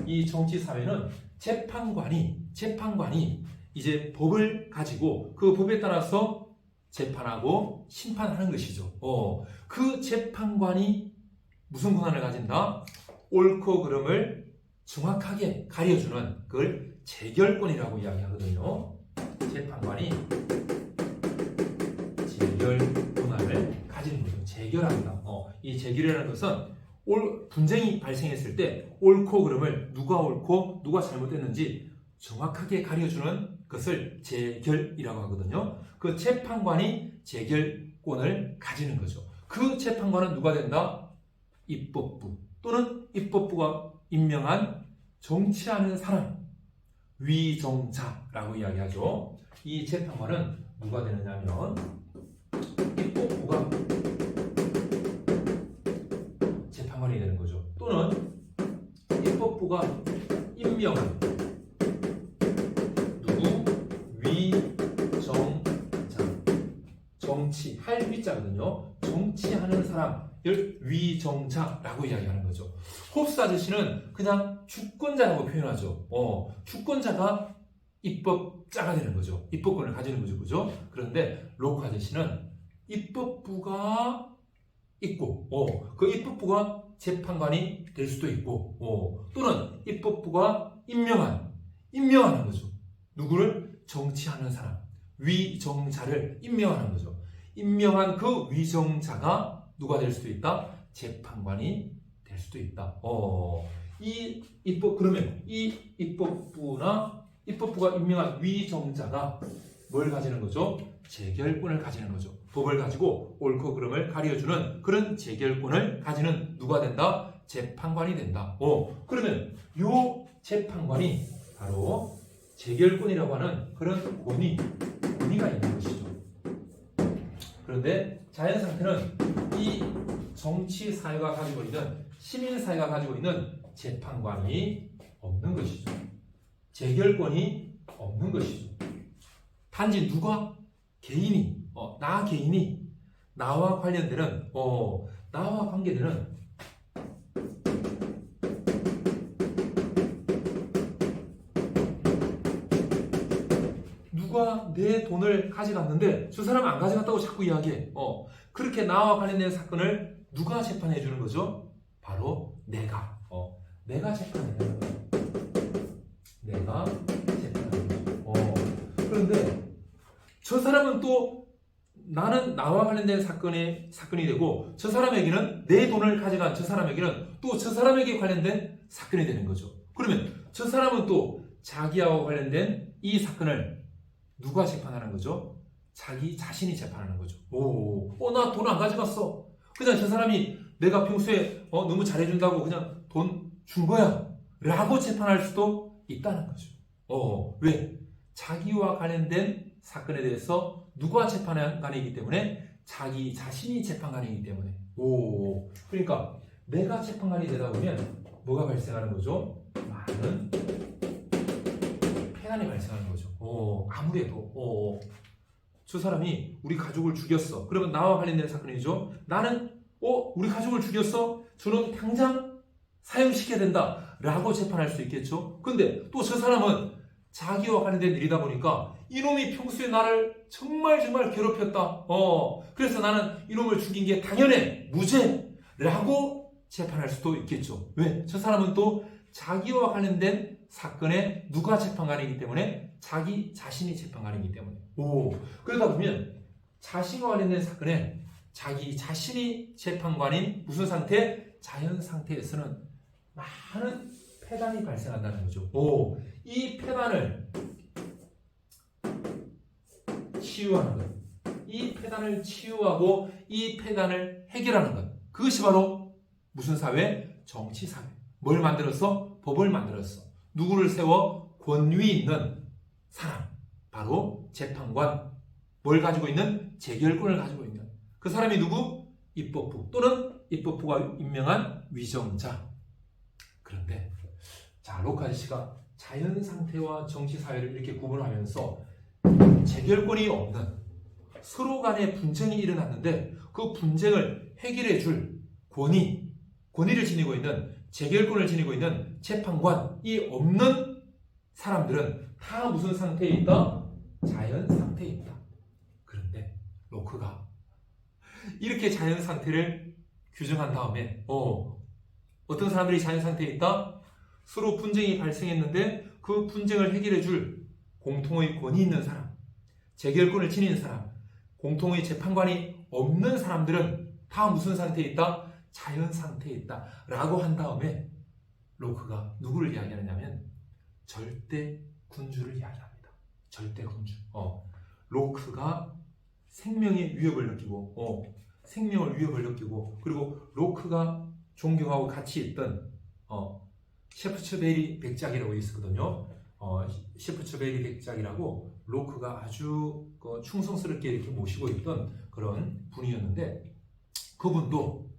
이 정치사회는 재판관이 이제 법을 가지고 그 법에 따라서 재판하고 심판하는 것이죠. 그 재판관이 무슨 권한을 가진다? 옳고 그름을 정확하게 가려주는 그걸 재결권이라고 이야기하거든요. 재판관이 재결 권한을 가지는 거죠. 재결한다. 이 재결이라는 것은 분쟁이 발생했을 때 옳고 그름을 누가 옳고 누가 잘못됐는지 정확하게 가려주는 것을 재결이라고 하거든요. 그 재판관이 재결권을 가지는 거죠. 그 재판관은 누가 된다? 입법부 또는 입법부가 임명한 정치하는 사람, 위정자라고 이야기하죠. 이 재판관은 누가 되느냐면 입법부가 재판관이 되는 거죠. 또는 입법부가 임명한 정치할 위자거든요. 정치하는 사람을 위정자라고 이야기하는 거죠. 홉스 아저씨는 그냥 주권자라고 표현하죠. 주권자가 입법자가 되는 거죠. 입법권을 가지는 거죠, 그죠? 그런데 로크 아저씨는 입법부가 있고, 그 입법부가 재판관이 될 수도 있고, 또는 입법부가 임명하는 거죠. 누구를? 정치하는 사람, 위정자를 임명하는 거죠. 임명한 그 위정자가 누가 될 수도 있다? 재판관이 될 수도 있다. 그러면 이 입법부가 임명한 위정자가 뭘 가지는 거죠? 재결권을 가지는 거죠. 법을 가지고 옳고 그름을 가려주는 그런 재결권을 가지는 누가 된다? 재판관이 된다. 그러면 요 재판관이 바로 재결권이라고 하는 그런 권위가 있는 것이죠. 그런데 자연상태는 이 정치사회가 가지고 있는, 시민사회가 가지고 있는 재판관이 없는 것이죠. 재결권이 없는 것이죠. 단지 누가? 개인이, 나 개인이 나와 관련되는, 나와 관계되는 누가 내 돈을 가져갔는데 저 사람 안 가져갔다고 자꾸 이야기해. 그렇게 나와 관련된 사건을 누가 재판해 주는 거죠? 바로 내가. 내가 재판해 주는 거야. 내가 재판하는 거죠. 그런데 저 사람은 또 나는 나와 관련된 사건이 되고 저 사람에게는 내 돈을 가져간 저 사람에게는 또 저 사람에게 관련된 사건이 되는 거죠. 그러면 저 사람은 또 자기와 관련된 이 사건을 누가 재판하는 거죠? 자기 자신이 재판하는 거죠. 나 돈 안 가져갔어. 그냥 저 사람이 내가 평소에 너무 잘해준다고 그냥 돈 준 거야 라고 재판할 수도 있다는 거죠. 왜? 자기와 관련된 사건에 대해서 누가 재판관이기 때문에? 자기 자신이 재판관이기 때문에. 그러니까 내가 재판관이 되다 보면 뭐가 발생하는 거죠? 많은 폐단이 발생하는 거죠. 아무래도 저 사람이 우리 가족을 죽였어. 그러면 나와 관련된 사건이죠. 나는 우리 가족을 죽였어. 저는 당장 사형시켜야 된다 라고 재판할 수 있겠죠. 근데 또 저 사람은 자기와 관련된 일이다 보니까 이놈이 평소에 나를 정말 괴롭혔다. 그래서 나는 이놈을 죽인 게 당연해. 무죄라고 재판할 수도 있겠죠. 왜? 저 사람은 또 자기와 관련된 사건에 누가 재판관이기 때문에? 자기 자신이 재판관이기 때문에. 그러다 보면 자신과 관련된 사건에 자기 자신이 재판관인 무슨 상태? 자연 상태에서는 많은 폐단이 발생한다는 거죠. 이 폐단을 치유하는 것, 이 폐단을 치유하고 이 폐단을 해결하는 것, 그것이 바로 무슨 사회? 정치사회. 뭘 만들었어? 법을 만들었어. 누구를 세워? 권위 있는 사람, 바로 재판관. 뭘 가지고 있는? 재결권을 가지고 있는 그 사람이 누구? 입법부 또는 입법부가 임명한 위정자. 그런데 로크 아저씨가 자연상태와 정치사회를 이렇게 구분하면서 재결권이 없는 서로 간에 분쟁이 일어났는데 그 분쟁을 해결해 줄 권위를 지니고 있는, 재결권을 지니고 있는 재판관이 없는 사람들은 다 무슨 상태에 있다? 자연 상태에 있다. 그런데 로크가 이렇게 자연 상태를 규정한 다음에 어떤 사람들이 자연 상태에 있다? 서로 분쟁이 발생했는데 그 분쟁을 해결해 줄 공통의 권위 있는 사람, 재결권을 지닌 사람, 공통의 재판관이 없는 사람들은 다 무슨 상태에 있다? 자연 상태에 있다 라고 한 다음에 로크가 누구를 이야기하느냐면 절대 군주를 이야기합니다. 절대 군주. 로크가 생명의 위협을 느끼고 생명을 위협을 느끼고, 그리고 로크가 존경하고 같이 있던 셰프츠 베리 백작이라고 있었거든요. 셰프츠 베리 백작이라고 로크가 아주 충성스럽게 이렇게 모시고 있던 그런 분이었는데, 그분도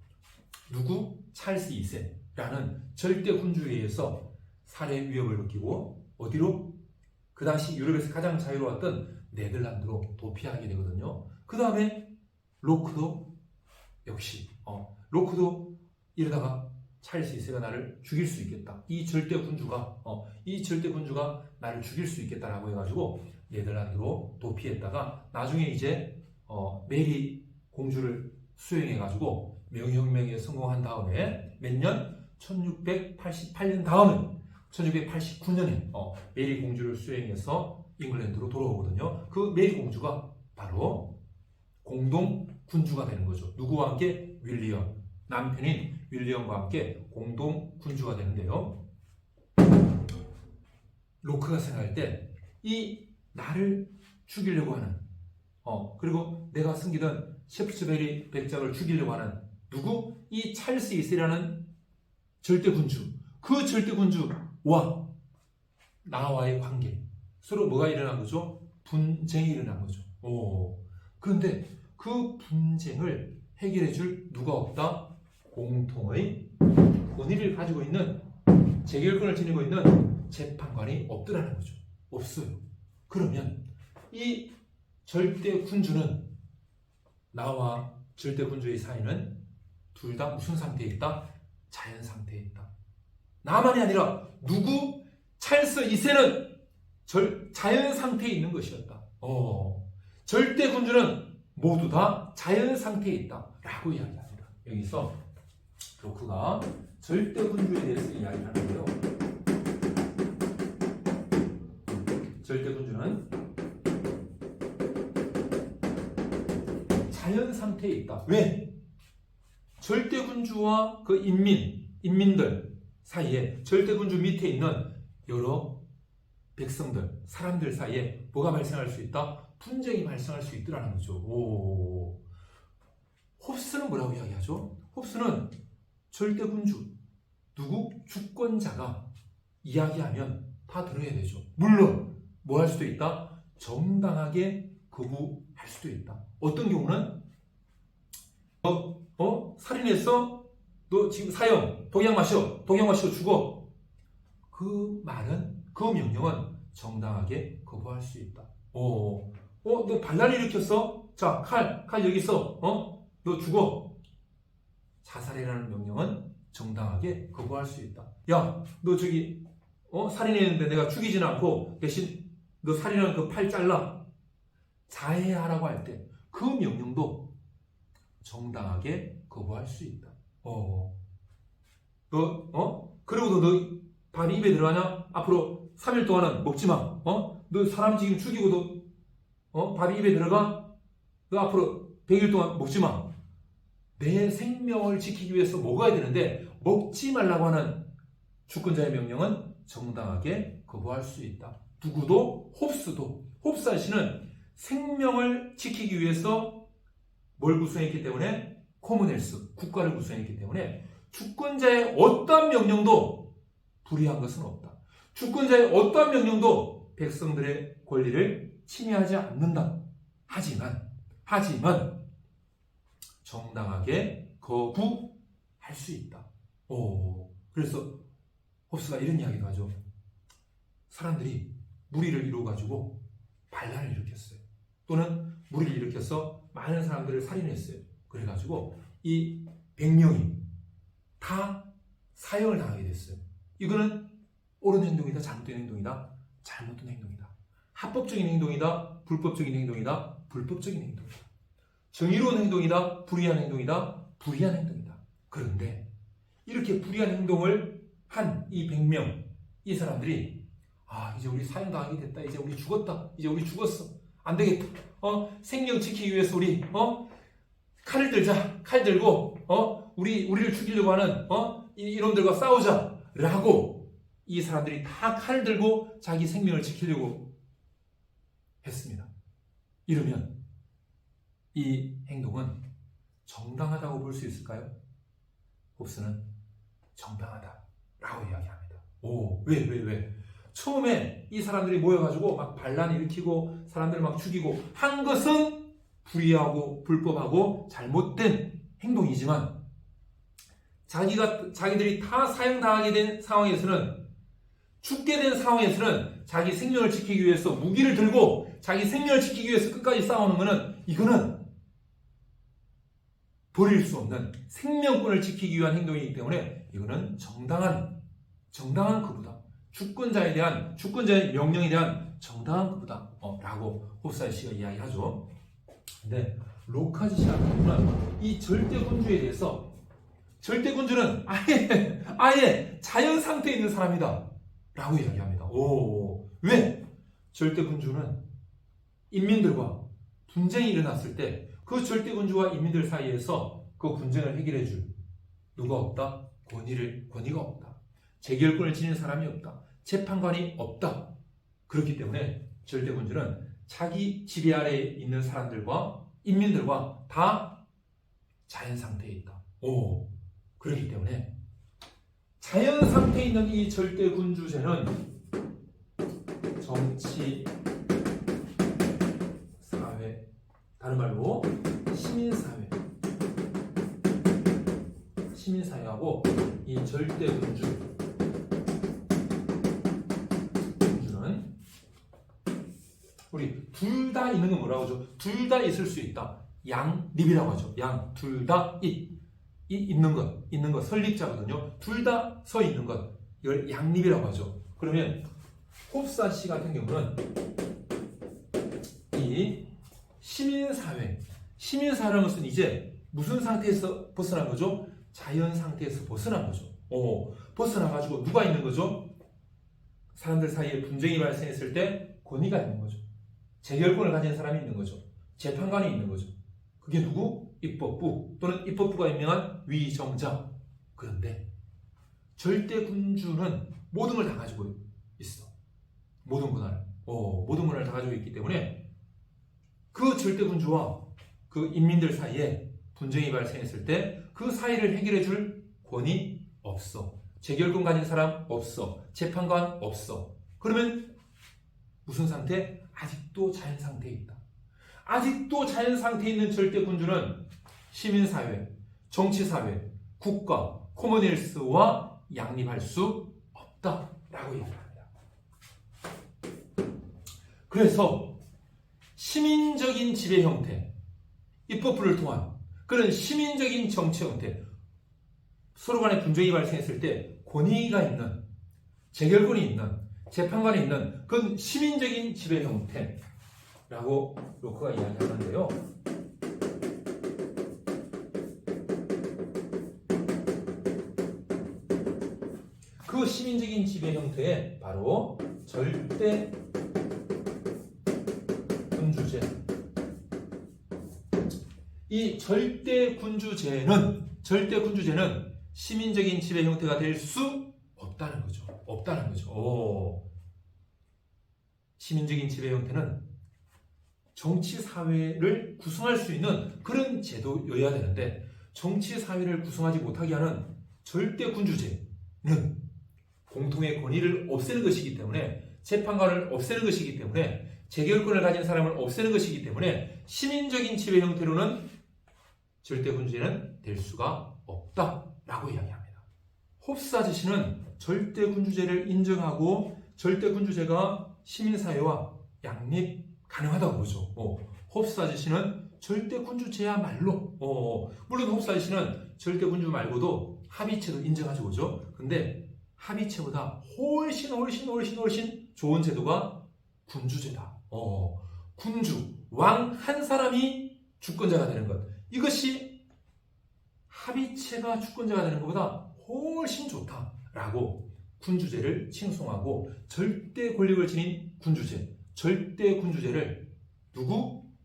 누구? 찰스 2세라는 절대 군주에 의해서 살해 위협을 느끼고 어디로? 그 당시 유럽에서 가장 자유로웠던 네덜란드로 도피하게 되거든요. 그 다음에 로크도 역시 로크도 이러다가 찰스 2세가 나를 죽일 수 있겠다. 이 절대 군주가 나를 죽일 수 있겠다라고 해가지고 네덜란드로 도피했다가 나중에 이제 메리 공주를 수용해가지고 명예혁명에 성공한 다음에 몇 년? 1688년 다음에 1689년에 메리 공주를 수행해서 잉글랜드로 돌아오거든요. 그 메리 공주가 바로 공동 군주가 되는 거죠. 누구와 함께? 윌리엄. 남편인 윌리엄과 함께 공동 군주가 되는데요. 로크가 생각할 때 이 나를 죽이려고 하는 그리고 내가 숨기던 셰프스베리 백작을 죽이려고 하는 누구? 이 찰스 2세라는 절대 군주. 그 절대 군주와 나와의 관계. 서로 뭐가 일어난 거죠? 분쟁이 일어난 거죠. 그런데 그 분쟁을 해결해 줄 누가 없다? 공통의 권위를 가지고 있는 재결권을 지니고 있는 재판관이 없더라는 거죠. 없어요. 그러면 이 절대 군주는 나와 절대 군주의 사이는 둘 다 무슨 상태에 있다? 자연 상태에 있다. 나만이 아니라 누구? 찰스 2세는 자연 상태에 있는 것이었다. 절대 군주는 모두 다 자연 상태에 있다. 라고 이야기합니다. 여기서 로크가 절대 군주에 대해서 이야기를 하는데요. 절대 군주는 자연 상태에 있다. 왜? 절대 군주와 그 인민들 사이에 절대 군주 밑에 있는 여러 백성들, 사람들 사이에 뭐가 발생할 수 있다? 분쟁이 발생할 수 있더라는 거죠. 홉스는 뭐라고 이야기하죠? 홉스는 절대 군주, 누구? 주권자가 이야기하면 다 들어야 되죠. 물론 뭐 할 수도 있다? 정당하게 거부할 수도 있다. 어떤 경우는 살인했어? 너 지금 사형, 독약 마시고 죽어. 그 말은, 그 명령은 정당하게 거부할 수 있다. 너 반란 일으켰어? 자, 칼 여기 있어. 너 죽어. 자살이라는 명령은 정당하게 거부할 수 있다. 야, 너 저기 살인했는데 내가 죽이지는 않고 대신 너 살인한 그 팔 잘라. 자해하라고 할 때 그 명령도 정당하게 거부할 수 있다. 그러고도 너 밥 입에 들어가냐? 앞으로 3일 동안은 먹지 마. 너 사람 지금 죽이고도 밥이 입에 들어가? 너 앞으로 100일 동안 먹지 마. 내 생명을 지키기 위해서 먹어야 되는데 먹지 말라고 하는 주권자의 명령은 정당하게 거부할 수 있다. 누구도? 홉스 아저씨는 생명을 지키기 위해서 뭘 구성했기 때문에? 코먼웰스, 국가를 구성했기 때문에 주권자의 어떠한 명령도 불이한 것은 없다. 주권자의 어떠한 명령도 백성들의 권리를 침해하지 않는다. 하지만 정당하게 거부할 수 있다. 그래서 홉스가 이런 이야기도 하죠. 사람들이 무리를 이루어가지고 반란을 일으켰어요. 또는 무리를 일으켜서 많은 사람들을 살인했어요. 그래가지고 이 100명이 다 사형을 당하게 됐어요. 이거는 옳은 행동이다, 잘못된 행동이다? 잘못된 행동이다. 합법적인 행동이다, 불법적인 행동이다? 불법적인 행동이다. 정의로운 행동이다, 불의한 행동이다? 불의한 행동이다. 그런데 이렇게 불의한 행동을 한 이 100명, 이 사람들이 이제 우리 사형 당하게 됐다. 이제 우리 죽었다. 이제 우리 죽었어. 안 되겠다. 생명 지키기 위해서 우리 칼을 들자. 칼 들고 우리를 죽이려고 하는 이놈들과 싸우자. 라고 이 사람들이 다 칼을 들고 자기 생명을 지키려고 했습니다. 이러면 이 행동은 정당하다고 볼 수 있을까요? 홉스는 정당하다라고 이야기합니다. 왜? 처음에 이 사람들이 모여가지고 막 반란 일으키고 사람들 막 죽이고 한 것은 불의하고 불법하고 잘못된 행동이지만 자기들이 다 사형당하게 된 상황에서는 죽게 된 상황에서는 자기 생명을 지키기 위해서 무기를 들고 자기 생명을 지키기 위해서 끝까지 싸우는 것은 이거는 버릴 수 없는 생명권을 지키기 위한 행동이기 때문에 이거는 정당한 그보다 주권자의 명령에 대한 정당한 그보다 라고 홉스 씨가 이야기하죠. 근데 로크 씨가 보면 이 절대군주에 대해서 절대군주는 아예 자연 상태에 있는 사람이다 라고 이야기합니다. 왜? 절대군주는 인민들과 분쟁이 일어났을 때 그 절대군주와 인민들 사이에서 그 분쟁을 해결해 줄 누가 없다? 권위가 없다. 재결권을 지닌 사람이 없다. 재판관이 없다. 그렇기 때문에 절대군주는 자기 지배 아래에 있는 사람들과 인민들과 다 자연 상태에 있다. 그렇기 때문에 자연 상태에 있는 이 절대군주제는 정치, 사회, 다른 말로 시민사회하고 이 절대군주는 우리 둘 다 있는 건 뭐라고 하죠? 둘 다 있을 수 있다. 양립이라고 하죠. 둘 다 있는 것 설립자거든요. 둘 다 서 있는 것 이걸 양립이라고 하죠. 그러면 홉사 씨 같은 경우는 이 시민사회라는 것은 이제 무슨 상태에서 벗어난 거죠? 자연 상태에서 벗어난 거죠. 벗어나가지고 누가 있는 거죠? 사람들 사이에 분쟁이 발생했을 때 권위가 있는 거죠. 재결권을 가진 사람이 있는 거죠. 재판관이 있는 거죠. 그게 누구? 입법부 또는 입법부가 임명한 위정자. 그런데 절대군주는 모든 걸 다 가지고 있어. 모든 권한을 다 가지고 있기 때문에 그 절대군주와 그 인민들 사이에 분쟁이 발생했을 때 그 사이를 해결해 줄 권위 없어. 재결권 가진 사람 없어. 재판관 없어. 그러면 무슨 상태? 아직도 자연 상태에 있다. 아직도 자연 상태에 있는 절대군주는 시민사회, 정치사회, 국가, 코머니얼스와 양립할 수 없다라고 얘기합니다. 그래서 시민적인 지배 형태, 입법부를 통한 그런 시민적인 정치 형태, 서로 간에 분쟁이 발생했을 때 권위가 있는, 재결권이 있는, 재판관이 있는 그건 시민적인 지배 형태라고 로크가 이야기하는데요. 그 시민적인 지배 형태에 바로 절대군주제. 이 절대군주제는 시민적인 지배 형태가 될 수 없다는 거죠. 시민적인 지배 형태는 정치사회를 구성할 수 있는 그런 제도여야 되는데 정치사회를 구성하지 못하게 하는 절대군주제는 공통의 권위를 없애는 것이기 때문에 재판관을 없애는 것이기 때문에 재결권을 가진 사람을 없애는 것이기 때문에 시민적인 지배 형태로는 절대군주제는 될 수가 없다라고 이야기합니다. 홉스 아저씨는 절대군주제를 인정하고 절대군주제가 시민사회와 양립 가능하다고 보죠. 홉스 아저씨는 절대군주제야말로 물론 홉스 아저씨는 절대군주 말고도 합의체도 인정하죠. 그죠? 근데 합의체보다 훨씬 좋은 제도가 군주제다. 군주, 왕 한 사람이 주권자가 되는 것. 이것이 합의체가 주권자가 되는 것보다 훨씬 좋다라고 군주제를 칭송하고 절대 권력을 지닌 군주제, 절대 군주제를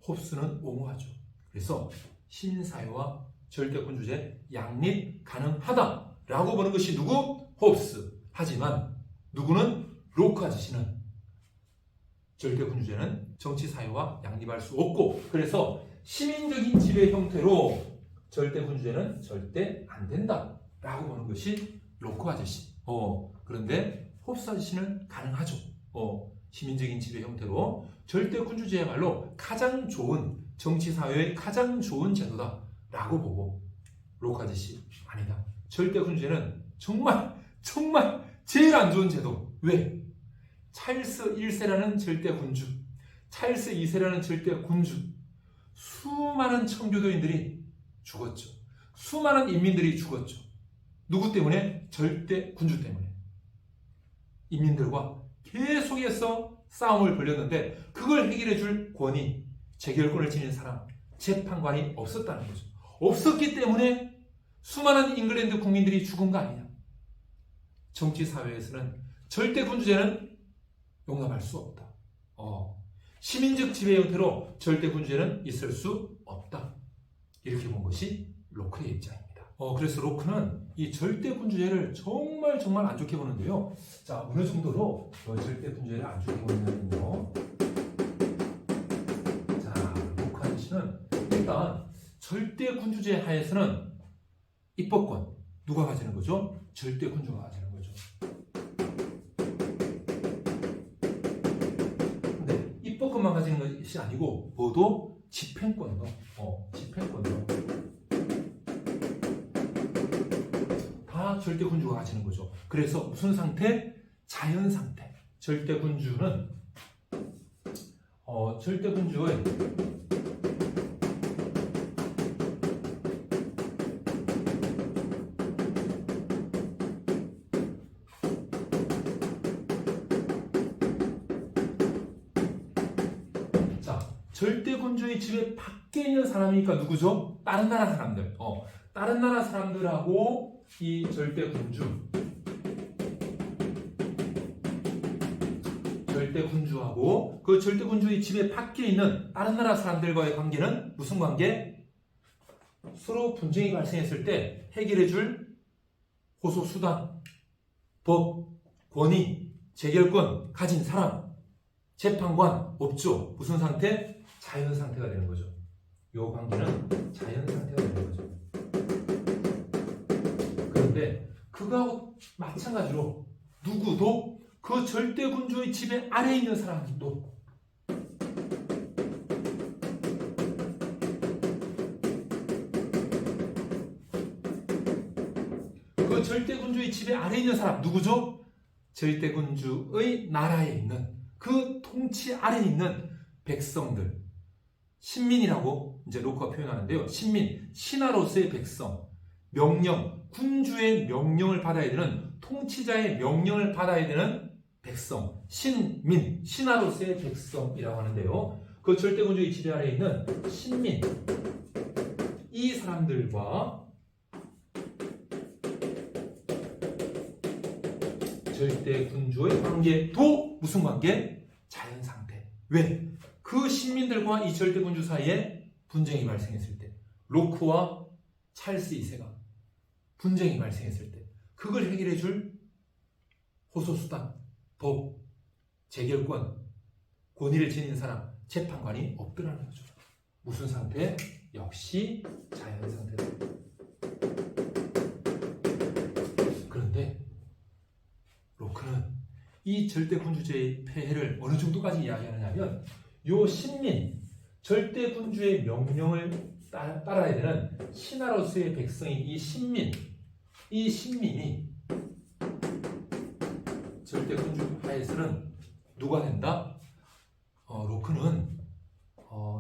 홉스는 옹호하죠. 그래서 시민사회와 절대 군주제 양립 가능하다라고 보는 것이 홉스. 하지만 누구는 로크 아저씨는 절대 군주제는 정치사회와 양립할 수 없고 그래서 시민적인 지배 형태로 절대 군주제는 절대 안 된다라고 보는 것이 로크 아저씨. 그런데 홉스 아저씨는 가능하죠. 시민적인 지배 형태로 절대 군주제야말로 가장 좋은 정치사회의 가장 좋은 제도다라고 보고 로크 아저씨 아니다. 절대 군주제는 정말 제일 안 좋은 제도. 왜? 찰스 1세라는 절대 군주, 찰스 2세라는 절대 군주, 수많은 청교도인들이 죽었죠. 수많은 인민들이 죽었죠. 누구 때문에? 절대 군주 때문에. 인민들과 계속해서 싸움을 벌였는데 그걸 해결해 줄 권위, 재결권을 지닌 사람, 재판관이 없었다는 거죠. 없었기 때문에 수많은 잉글랜드 국민들이 죽은 거 아니냐. 정치사회에서는 절대 군주제는 용납할 수 없다. 시민적 지배 형태로 절대 군주제는 있을 수 없다. 이렇게 본 것이 로크의 입장입니다. 그래서 로크는 이 절대 군주제를 정말 안 좋게 보는데요. 자, 어느 정도로 절대 군주제를 안 좋게 보느냐면요. 자, 로크 아저씨는 일단 절대 군주제 하에서는 입법권 누가 가지는 거죠? 절대 군주가 가지는 거죠. 근데 입법권만 가지는 것이 아니고 뭐도 집행권도 다 절대 군주가 가지는 거죠. 그래서 무슨 상태? 자연 상태. 절대 군주는 절대 군주의 절대 군주의 지배 밖에 있는 사람이니까 누구죠? 다른 나라 사람들. 다른 나라 사람들하고 이 절대 군주하고 그 절대 군주의 지배 밖에 있는 다른 나라 사람들과의 관계는 무슨 관계? 서로 분쟁이 발생했을 때 해결해줄 호소 수단, 법, 권위, 재결권 가진 사람, 재판관 없죠. 무슨 상태? 자연 상태가 되는 거죠. 이 관계는 자연 상태가 되는 거죠. 그런데 그거하고 마찬가지로 누구도 그 절대 군주의 지배 아래에 있는 사람도 그 절대 군주의 지배 아래에 있는 사람 누구죠? 절대 군주의 나라에 있는 그 통치 아래에 있는 백성들 신민이라고 이제 로크가 표현하는데요. 신민, 신하로서의 백성, 명령, 군주의 명령을 받아야 되는 통치자의 명령을 받아야 되는 백성, 신민, 신하로서의 백성이라고 하는데요. 그 절대 군주의 지배 아래에 있는 신민, 이 사람들과 절대 군주의 관계도 무슨 관계? 자연 상태. 왜? 그 신민들과 이 절대 군주 사이에 분쟁이 발생했을 때, 로크와 찰스 2세가 분쟁이 발생했을 때, 그걸 해결해 줄 호소수단, 법, 재결권, 권위를 지닌 사람, 재판관이 없더라는 거죠. 무슨 상태? 역시 자연 상태다. 그런데 로크는 이 절대 군주제의 폐해를 어느 정도까지 이야기하느냐면 요 신민, 절대 군주의 명령을 따라야 되는 신하로서의 백성인 이 신민이 절대 군주 하에서는 누가 된다? 로크는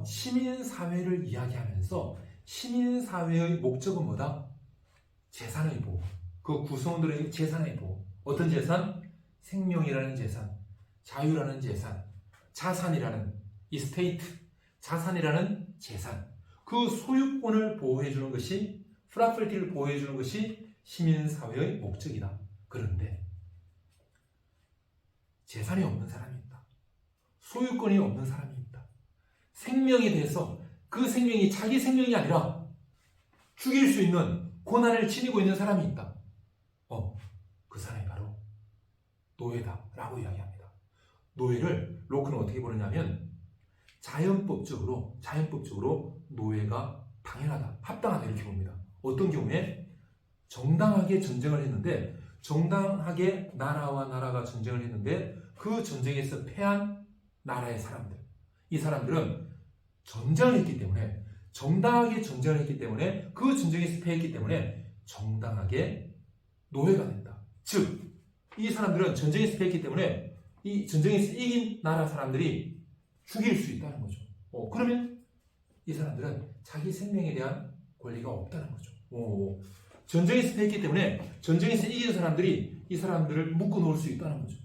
시민사회를 이야기하면서 시민사회의 목적은 뭐다? 재산의 보호. 그 구성원들의 재산의 보호. 어떤 재산? 생명이라는 재산, 자유라는 재산, 자산이라는 이스테이트, 자산이라는 재산, 그 소유권을 보호해주는 것이, 프로퍼티를 보호해주는 것이 시민사회의 목적이다. 그런데 재산이 없는 사람이 있다. 소유권이 없는 사람이 있다. 생명에 대해서 그 생명이 자기 생명이 아니라 죽일 수 있는 권한을 지니고 있는 사람이 있다. 그 사람이 바로 노예다라고 이야기합니다. 노예를 로크는 어떻게 보느냐면 자연법적으로 노예가 당연하다, 합당하다 이렇게 봅니다. 어떤 경우에 정당하게 전쟁을 했는데, 정당하게 나라와 나라가 전쟁을 했는데 그 전쟁에서 패한 나라의 사람들, 이 사람들은 전쟁을 했기 때문에, 정당하게 전쟁을 했기 때문에, 그 전쟁에서 패했기 때문에 정당하게 노예가 된다. 즉, 이 사람들은 전쟁에서 패했기 때문에 이 전쟁에서 이긴 나라 사람들이 죽일 수 있다는 거죠. 그러면 이 사람들은 자기 생명에 대한 권리가 없다는 거죠. 전쟁에서 패했기 때문에 전쟁에서 이긴 사람들이 이 사람들을 묶어놓을 수 있다는 거죠.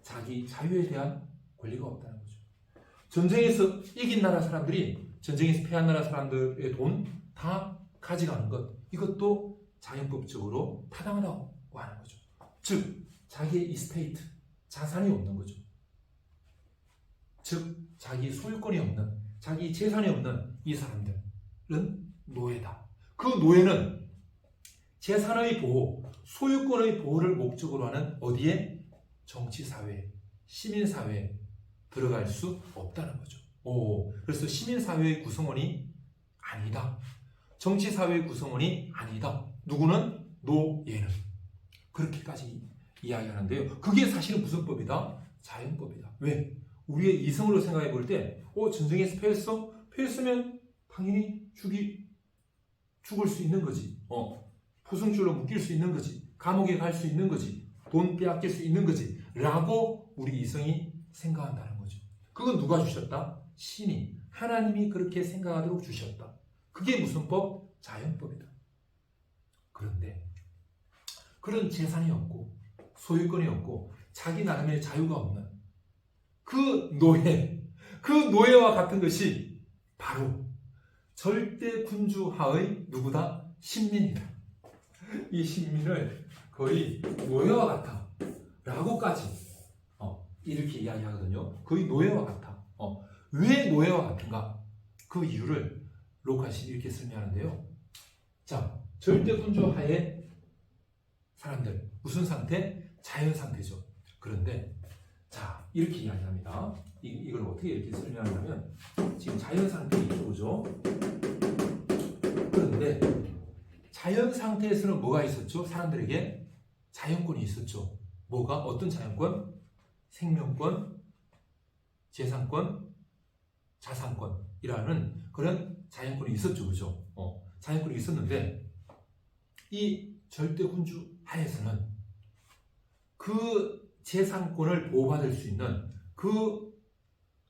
자기 자유에 대한 권리가 없다는 거죠. 전쟁에서 이긴 나라 사람들이 전쟁에서 패한 나라 사람들의 돈 다 가져가는 것, 이것도 자연법적으로 타당하다고 하는 거죠. 즉, 자기의 이스테이트, 자산이 없는 거죠. 즉 자기 소유권이 없는, 자기 재산이 없는 이 사람들은 노예다. 그 노예는 재산의 보호, 소유권의 보호를 목적으로 하는 어디에? 정치사회, 시민사회에 들어갈 수 없다는 거죠. 그래서 시민사회의 구성원이 아니다. 정치사회의 구성원이 아니다. 누구는? 노예는. 그렇게까지 이야기하는데요. 그게 사실은 무슨 법이다? 자연법이다. 왜? 우리의 이성으로 생각해 볼 때, 전쟁에서 패했어? 패했으면 당연히 죽을 수 있는 거지. 포승줄로 묶일 수 있는 거지. 감옥에 갈 수 있는 거지. 돈 빼앗길 수 있는 거지. 라고 우리 이성이 생각한다는 거죠. 그건 누가 주셨다? 신이, 하나님이 그렇게 생각하도록 주셨다. 그게 무슨 법? 자연법이다. 그런데 그런 재산이 없고 소유권이 없고 자기 나름의 자유가 없는 그 노예와 같은 것이 바로 절대 군주하의 누구다? 신민이다. 이 신민을 거의 노예와 같아 라고까지 이렇게 이야기하거든요. 거의 노예와 같아. 왜 노예와 같은가? 그 이유를 로칸이 이렇게 설명하는데요. 자, 절대 군주하의 사람들 무슨 상태? 자연 상태죠. 그런데 자, 이렇게 이야기합니다. 이걸 어떻게 이렇게 설명하냐면 지금 자연 상태 이쪽이죠. 그런데 자연 상태에서는 뭐가 있었죠? 사람들에게 자연권이 있었죠. 뭐가? 어떤 자연권? 생명권, 재산권, 자산권이라는 그런 자연권이 있었죠. 그죠? 자연권이 있었는데 이 절대 군주 하에서는 그 재산권을 보호받을 수 있는 그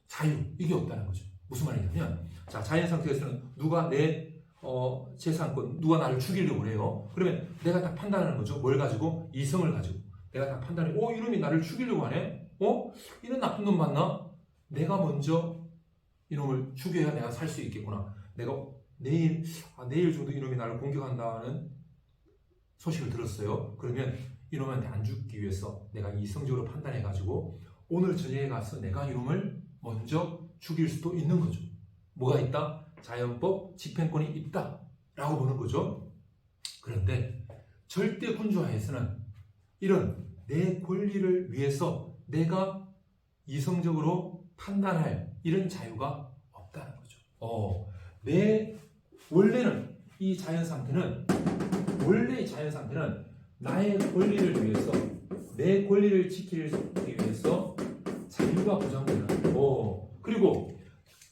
자유, 이게 없다는 거죠. 무슨 말이냐면, 자, 자연 상태에서는 누가 내 재산권, 누가 나를 죽이려고 그래요. 그러면 내가 다 판단하는 거죠. 뭘 가지고? 이성을 가지고. 내가 다 판단해. 이놈이 나를 죽이려고 하네? 이런 나쁜 놈 맞나? 내가 먼저 이놈을 죽여야 내가 살 수 있겠구나. 내가 내일 정도 이놈이 나를 공격한다는 소식을 들었어요. 그러면 이놈한테 안 죽기 위해서 내가 이성적으로 판단해가지고 오늘 저녁에 가서 내가 이놈을 먼저 죽일 수도 있는 거죠. 뭐가 있다? 자연법, 집행권이 있다 라고 보는 거죠. 그런데 절대 군주하에서는 이런 내 권리를 위해서 내가 이성적으로 판단할 이런 자유가 없다는 거죠. 원래는 이 자연 상태는 나의 권리를 위해서, 내 권리를 지키기 위해서 자유가 보장되는. 그리고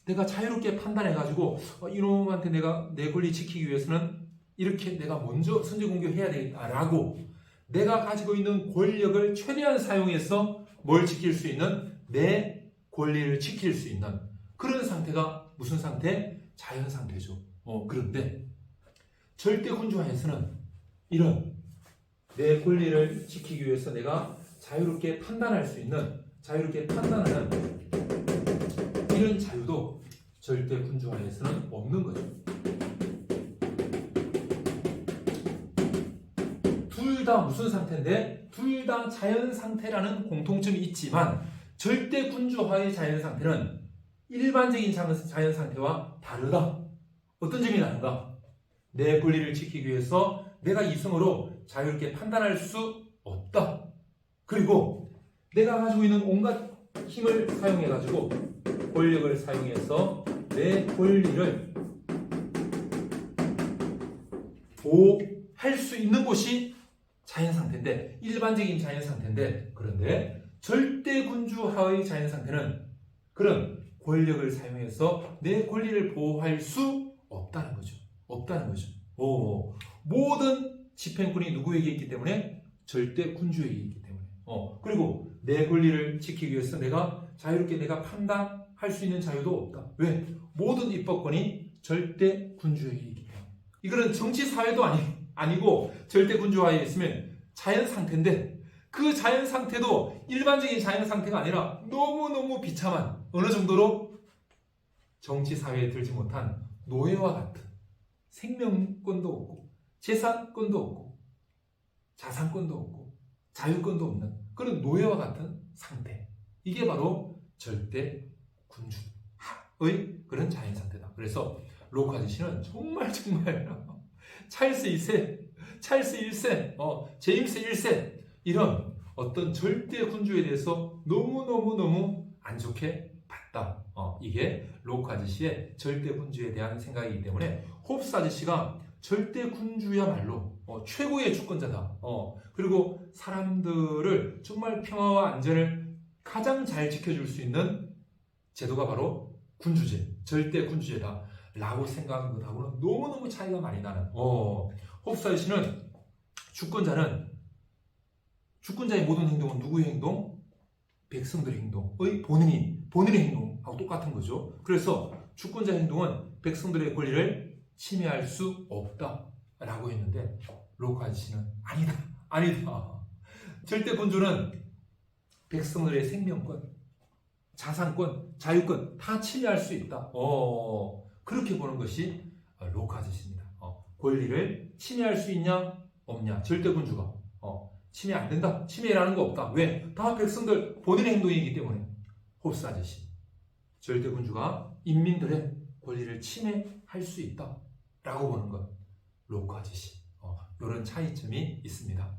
내가 자유롭게 판단해가지고 이놈한테 내가 내 권리 지키기 위해서는 이렇게 내가 먼저 선제 공격해야 되겠다라고 내가 가지고 있는 권력을 최대한 사용해서 뭘 지킬 수 있는? 내 권리를 지킬 수 있는 그런 상태가 무슨 상태? 자연 상태죠. 그런데 절대 군주하에서는 이런 내 권리를 지키기 위해서 내가 자유롭게 판단할 수 있는, 자유롭게 판단하는 이런 자유도 절대 군주하에서는 없는 거죠. 둘 다 무슨 상태인데? 둘 다 자연 상태라는 공통점이 있지만 절대 군주하의 자연 상태는 일반적인 자연 상태와 다르다. 어떤 점이 다른가? 내 권리를 지키기 위해서 내가 이성으로 자유롭게 판단할 수 없다. 그리고 내가 가지고 있는 온갖 힘을 사용해가지고 권력을 사용해서 내 권리를 보호할 수 있는 곳이 자연 상태인데, 일반적인 자연 상태인데, 그런데 절대 군주하의 자연 상태는 그런 권력을 사용해서 내 권리를 보호할 수 없다는 거죠. 모든 집행권이 누구에게 있기 때문에? 절대 군주에게 있기 때문에. 그리고 내 권리를 지키기 위해서 내가 자유롭게 내가 판단할 수 있는 자유도 없다. 왜? 모든 입법권이 절대 군주에게 있기 때문에. 이거는 정치 사회도 아니고 절대 군주하에 있으면 자연 상태인데, 그 자연 상태도 일반적인 자연 상태가 아니라 너무너무 비참한, 어느 정도로 정치 사회에 들지 못한 노예와 같은, 생명권도 없고 재산권도 없고 자산권도 없고 자유권도 없는 그런 노예와 같은 상태, 이게 바로 절대 군주의 그런 자연 상태다. 그래서 로크 아저씨는 정말 찰스 2세, 찰스 1세, 제임스 1세 이런 어떤 절대 군주에 대해서 너무너무 안 좋게 봤다. 이게 로크 아저씨의 절대 군주에 대한 생각이기 때문에 홉스 아저씨가 절대 군주야말로 최고의 주권자다. 그리고 사람들을 정말 평화와 안전을 가장 잘 지켜줄 수 있는 제도가 바로 군주제, 절대 군주제다 라고 생각하는 것하고는 너무너무 차이가 많이 나는 홉스 아저씨는 주권자의 모든 행동은 누구의 행동? 백성들의 행동의 본인의 행동하고 똑같은 거죠. 그래서 주권자 행동은 백성들의 권리를 침해할 수 없다라고 했는데 로크 아저씨는 아니다. 절대 군주는 백성들의 생명권, 자산권, 자유권 다 침해할 수 있다. 그렇게 보는 것이 로크 아저씨입니다. 권리를 침해할 수 있냐? 없냐? 절대 군주가 침해 안 된다. 침해라는 거 없다. 왜? 다 백성들 본인의 행동이기 때문에. 홉스 아저씨. 절대 군주가 인민들의 권리를 침해할 수 있다. 라고 보는 것. 로크 아저씨. 이런 차이점이 있습니다.